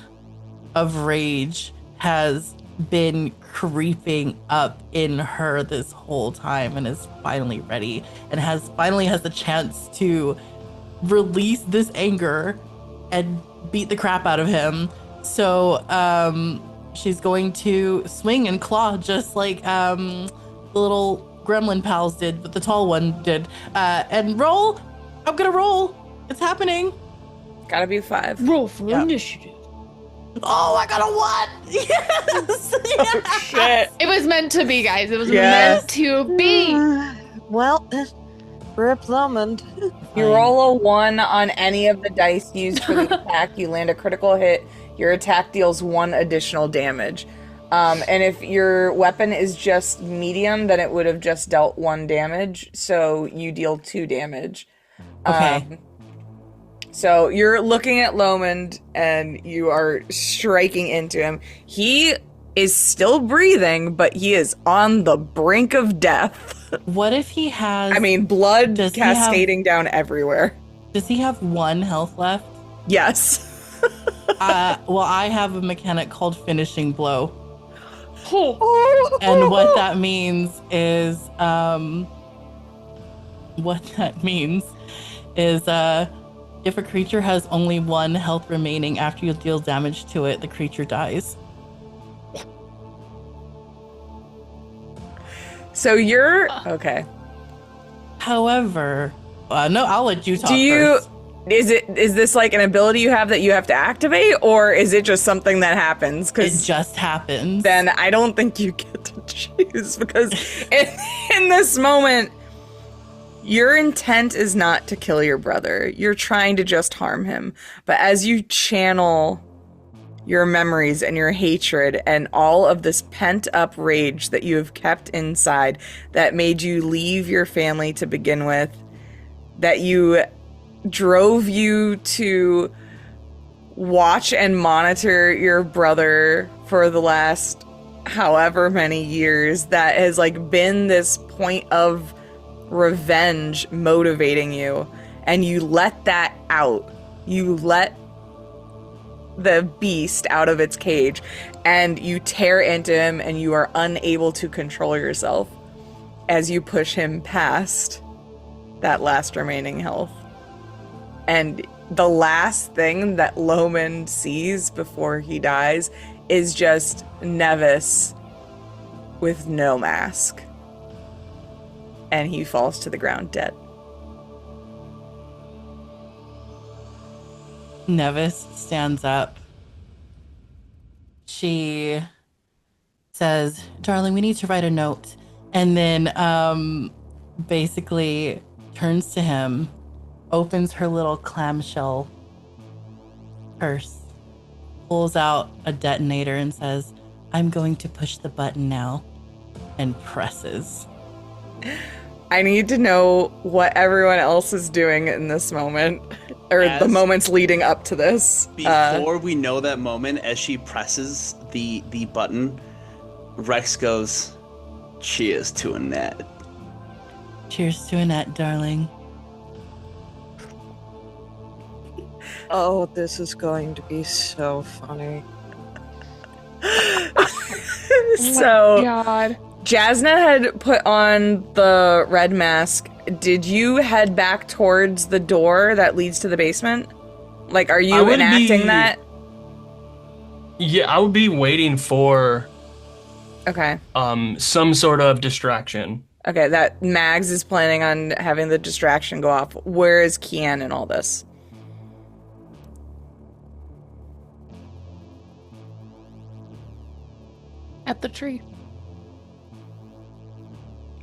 of rage has been creeping up in her this whole time, and is finally ready, and finally has the chance to release this anger and beat the crap out of him. So she's going to swing and claw, just like the little gremlin pals did, but the tall one did. And roll. I'm gonna roll. It's happening. Gotta be 5. Roll for initiative. Oh, I got a 1. Yes. Oh, shit. It was meant to be, guys. It was Yes. meant to be. Well, Rip Lomond. You roll a 1 on any of the dice used for the attack. You land a critical hit. Your attack deals 1 additional damage. And if your weapon is just medium, then it would have just dealt 1 damage. So you deal 2 damage. Okay. So you're looking at Lomond, and you are striking into him. He is still breathing, but he is on the brink of death. What if he has? I mean, blood Does he cascading down everywhere. Does he have 1 health left? Yes. Well, I have a mechanic called finishing blow. And what that means is, if a creature has only 1 health remaining after you deal damage to it, the creature dies. So you're okay. However, no, I'll let you talk Do you? first. Is this like an ability you have that you have to activate, or is it just something that happens? It Because just happens. then I don't think you get to choose, because in this moment, your intent is not to kill your brother. You're trying to just harm him. But as you channel your memories and your hatred and all of this pent-up rage that you have kept inside that made you leave your family to begin with, that drove you to watch and monitor your brother for the last however many years, that has like been this point of revenge motivating you, and you let that out. You let the beast out of its cage, and you tear into him, and you are unable to control yourself as you push him past that last remaining health. And the last thing that Loman sees before he dies is just Nevis with no mask. And he falls to the ground dead. Nevis stands up. She says, "Darling, we need to write a note." And then basically turns to him, opens her little clamshell purse, pulls out a detonator and says, "I'm going to push the button now," and presses. I need to know what everyone else is doing in this moment, or the moments leading up to this. Before we know that moment, as she presses the button, Rex goes, "Cheers to Annette." Cheers to Annette, darling. Oh, this is going to be so funny. So, God. Jaznah had put on the red mask. Did you head back towards the door that leads to the basement? Like, are you enacting that? Yeah, I would be waiting for Okay. some sort of distraction. Okay, that Mags is planning on having the distraction go off. Where is Cian in all this? At the tree.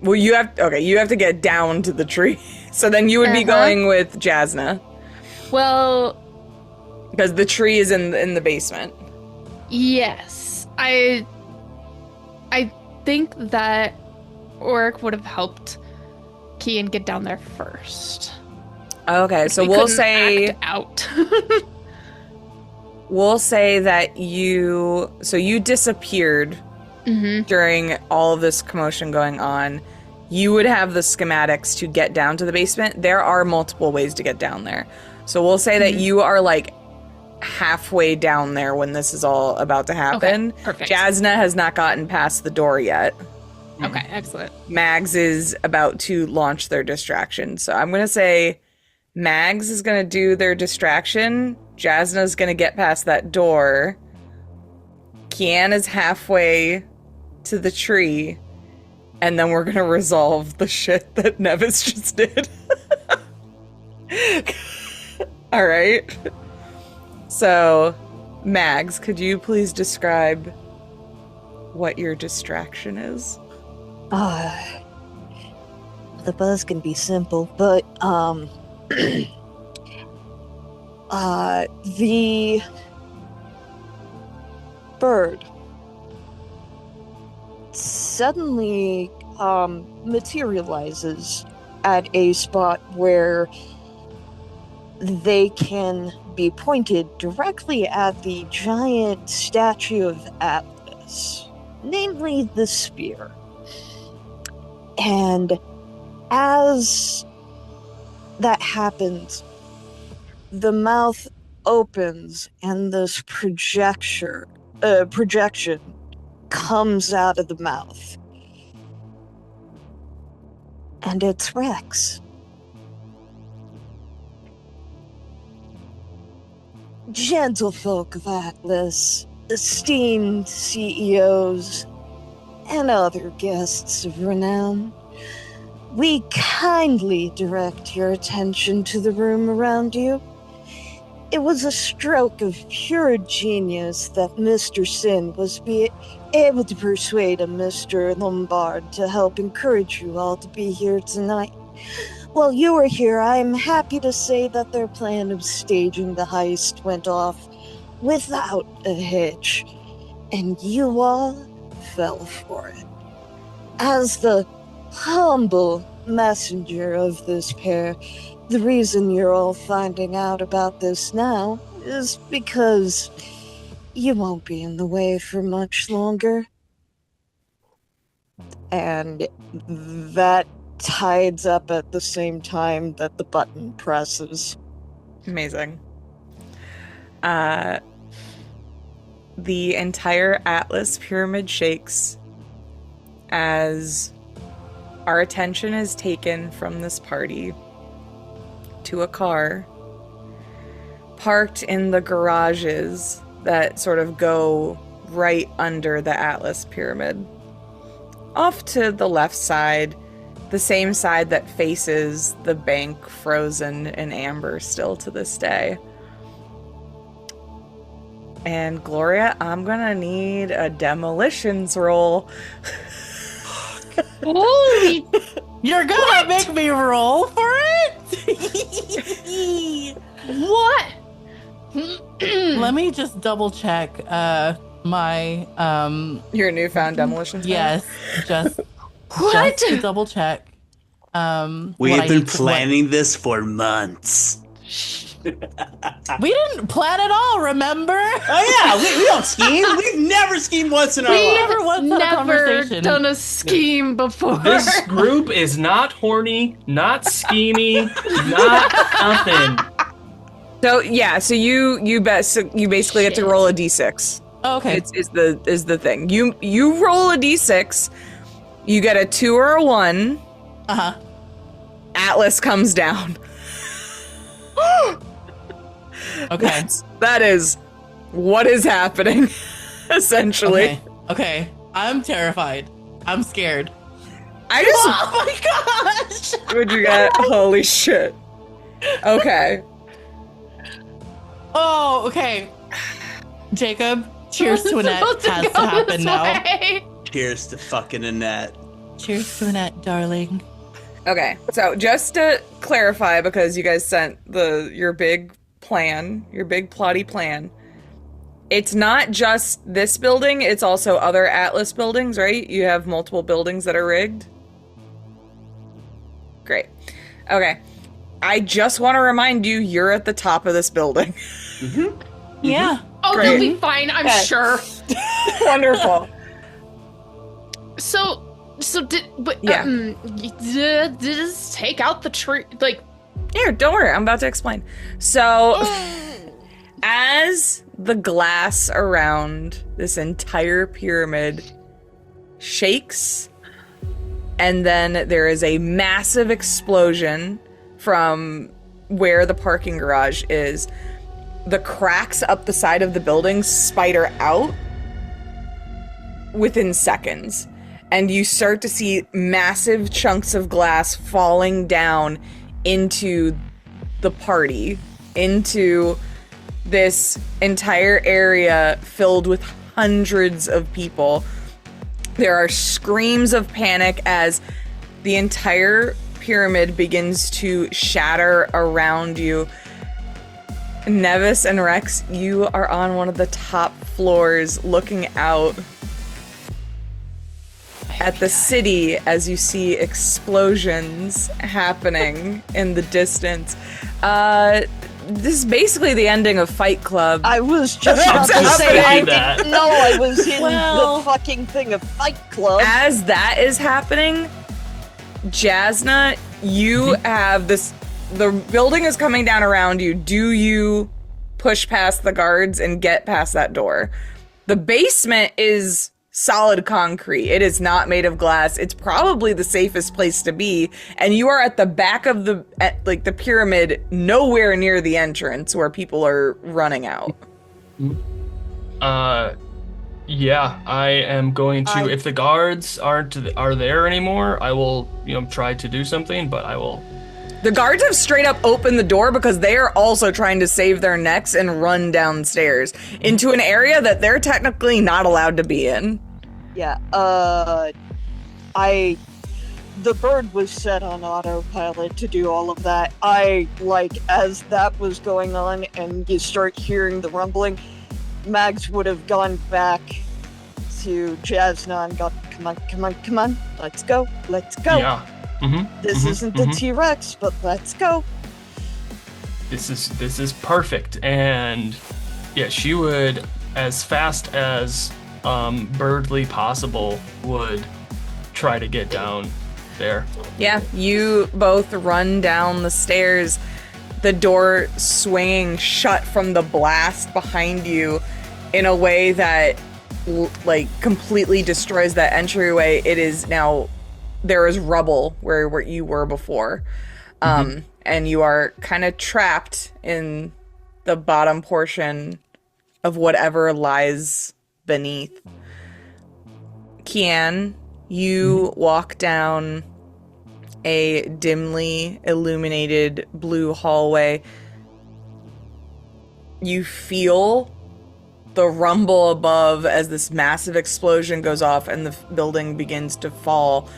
Well, you have to get down to the tree. So then you would be going with Jaznah. Well, because the tree is in the basement. yes. I think that Oric would have helped Cian get down there first. Okay, so We we'll couldn't say act out. we'll say that you disappeared during all of this commotion going on. You would have the schematics to get down to the basement. There are multiple ways to get down there. So we'll say that you are like halfway down there when this is all about to happen. Okay, perfect. Jaznah has not gotten past the door yet. Okay, excellent. Mags is about to launch their distraction. So I'm going to say Mags is going to do their distraction. Jaznah's going to get past that door. Cian is halfway to the tree. And then we're going to resolve the shit that Nevis just did. All right. So, Mags, could you please describe what your distraction is? The buzz can be simple, but the bird suddenly materializes at a spot where they can be pointed directly at the giant statue of Atlas, namely the spear. And as that happens, the mouth opens and this projection comes out of the mouth. And it's Rex. Gentlefolk of Atlas, esteemed CEOs, and other guests of renown, we kindly direct your attention to the room around you. It was a stroke of pure genius that Mr. Sin was able to persuade a Mr. Lombard to help encourage you all to be here tonight. While you were here, I'm happy to say that their plan of staging the heist went off without a hitch, and you all fell for it. As the humble messenger of this pair, the reason you're all finding out about this now is because you won't be in the way for much longer. And that tides up at the same time that the button presses. Amazing. The entire Atlas pyramid shakes as our attention is taken from this party to a car parked in the garages that sort of go right under the Atlas Pyramid. Off to the left side, the same side that faces the bank, frozen in amber still to this day. And Gloria, I'm gonna need a demolitions roll. Holy You're gonna make me roll for it? what? Let me just double check my Your newfound demolitions roll? yes, just What? to double check. We what have I been need to- planning this for months. We didn't plan at all, remember? Oh yeah, we don't scheme. We've never schemed once in our We lives. never once had a never conversation. done a scheme before. This group is not horny, not schemy, not nothing. So yeah, so you basically get to roll a d6. Oh, okay. Is the thing. You roll a d6, you get a 2 or a 1. Uh-huh. Atlas comes down. Okay. That is what is happening, essentially. Okay. I'm terrified. I'm scared. I just Oh my gosh! what'd you get? Holy shit. Okay. Oh, okay. Jacob, cheers to Annette Supposed to has to go happen this now. way. Cheers to fucking Annette. Cheers to Annette, darling. Okay. So just to clarify, because you guys sent your big plan, your big plotty plan. It's not just this building, it's also other Atlas buildings, right? You have multiple buildings that are rigged. Great. Okay. I just want to remind you, you're at the top of this building. Yeah. Oh, Great. they'll be fine, I'm Okay. sure. Wonderful. So Yeah. just take out the tree, like. Here, don't worry, I'm about to explain. So, as the glass around this entire pyramid shakes, and then there is a massive explosion from where the parking garage is, the cracks up the side of the building spider out within seconds. And you start to see massive chunks of glass falling down into the party, into this entire area filled with hundreds of people. There are screams of panic as the entire pyramid begins to shatter around you. Nevis and Rex, you are on one of the top floors looking out at the city as you see explosions happening in the distance. This is basically the ending of Fight Club. I was just That's about to say I happening. didn't know I was in Well- the fucking thing of Fight Club. As that is happening, Jaznah, you have this. The building is coming down around you. Do you push past the guards and get past that door? The basement is solid concrete. It is not made of glass. It's probably the safest place to be. And you are at the back of the pyramid, nowhere near the entrance where people are running out. Yeah, I am going to. If the guards are there anymore, I will, try to do something. But I will. The guards have straight up opened the door because they are also trying to save their necks and run downstairs into an area that they're technically not allowed to be in. Yeah, the bird was set on autopilot to do all of that. As that was going on and you start hearing the rumbling, Mags would have gone back to Jaznah and gone, come on, let's go. Yeah. This isn't the T-Rex, but let's go. This is perfect, and yeah, she would, as fast as birdly possible, would try to get down there. Yeah, you both run down the stairs, the door swinging shut from the blast behind you in a way that completely destroys that entryway. It is now, there is rubble where you were before. And you are kind of trapped in the bottom portion of whatever lies beneath. Cian, you walk down a dimly illuminated blue hallway. You feel the rumble above as this massive explosion goes off and the building begins to fall.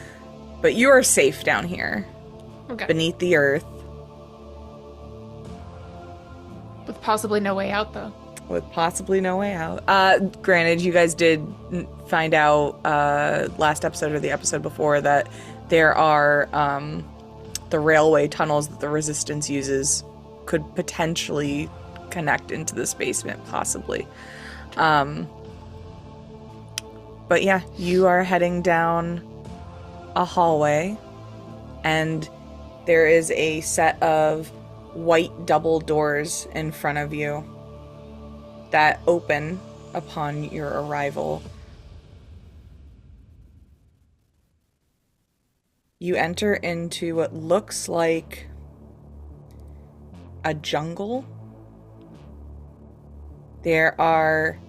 But you are safe down here, beneath the earth. With possibly no way out, though. With possibly no way out. Granted, you guys did find out last episode or the episode before that there are the railway tunnels that the Resistance uses could potentially connect into this basement, possibly. But yeah, you are heading down a hallway, and there is a set of white double doors in front of you that open upon your arrival. You enter into what looks like a jungle. There are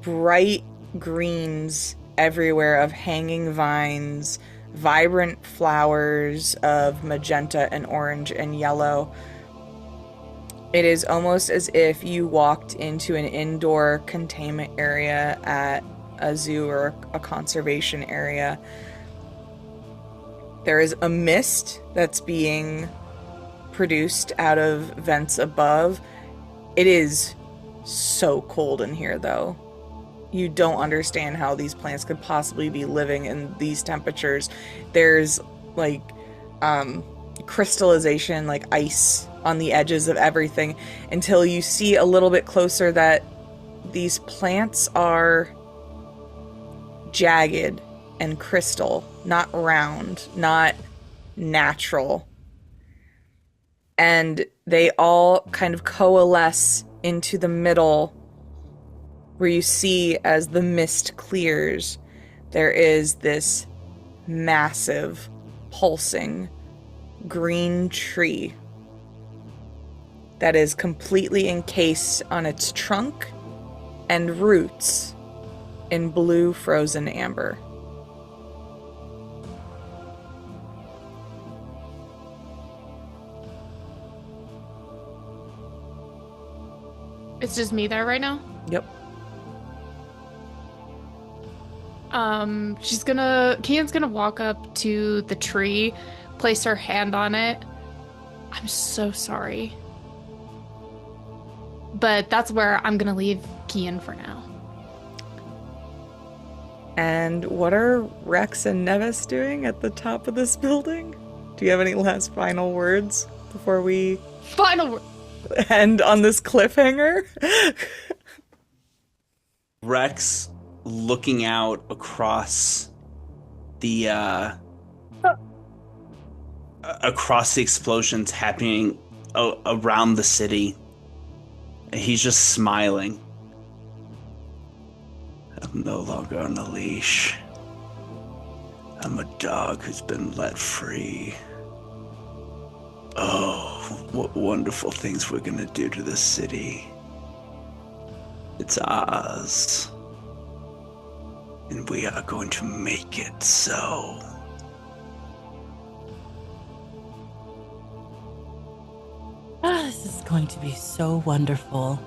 bright greens everywhere of hanging vines, vibrant flowers of magenta and orange and yellow. It is almost as if you walked into an indoor containment area at a zoo or a conservation area. There is a mist that's being produced out of vents above. It is so cold in here, though. You don't understand how these plants could possibly be living in these temperatures. There's like crystallization, like ice on the edges of everything, until you see a little bit closer that these plants are jagged and crystal, not round, not natural. And they all kind of coalesce into the middle, where you see, as the mist clears, there is this massive, pulsing green tree that is completely encased on its trunk and roots in blue frozen amber. It's just me there right now? Yep. Cian's gonna walk up to the tree, place her hand on it. I'm so sorry. But that's where I'm gonna leave Cian for now. And what are Rex and Nevis doing at the top of this building? Do you have any last final words before we end on this cliffhanger? Rex, looking out across the explosions happening around the city, he's just smiling. I'm no longer on a leash. I'm a dog who's been let free. Oh, what wonderful things we're gonna do to this city. It's ours. And we are going to make it so. This is going to be so wonderful.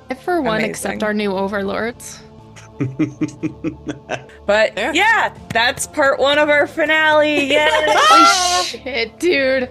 I, for one, Amazing. accept our new overlords. But yeah, that's part one of our finale. Yay! Holy shit, dude.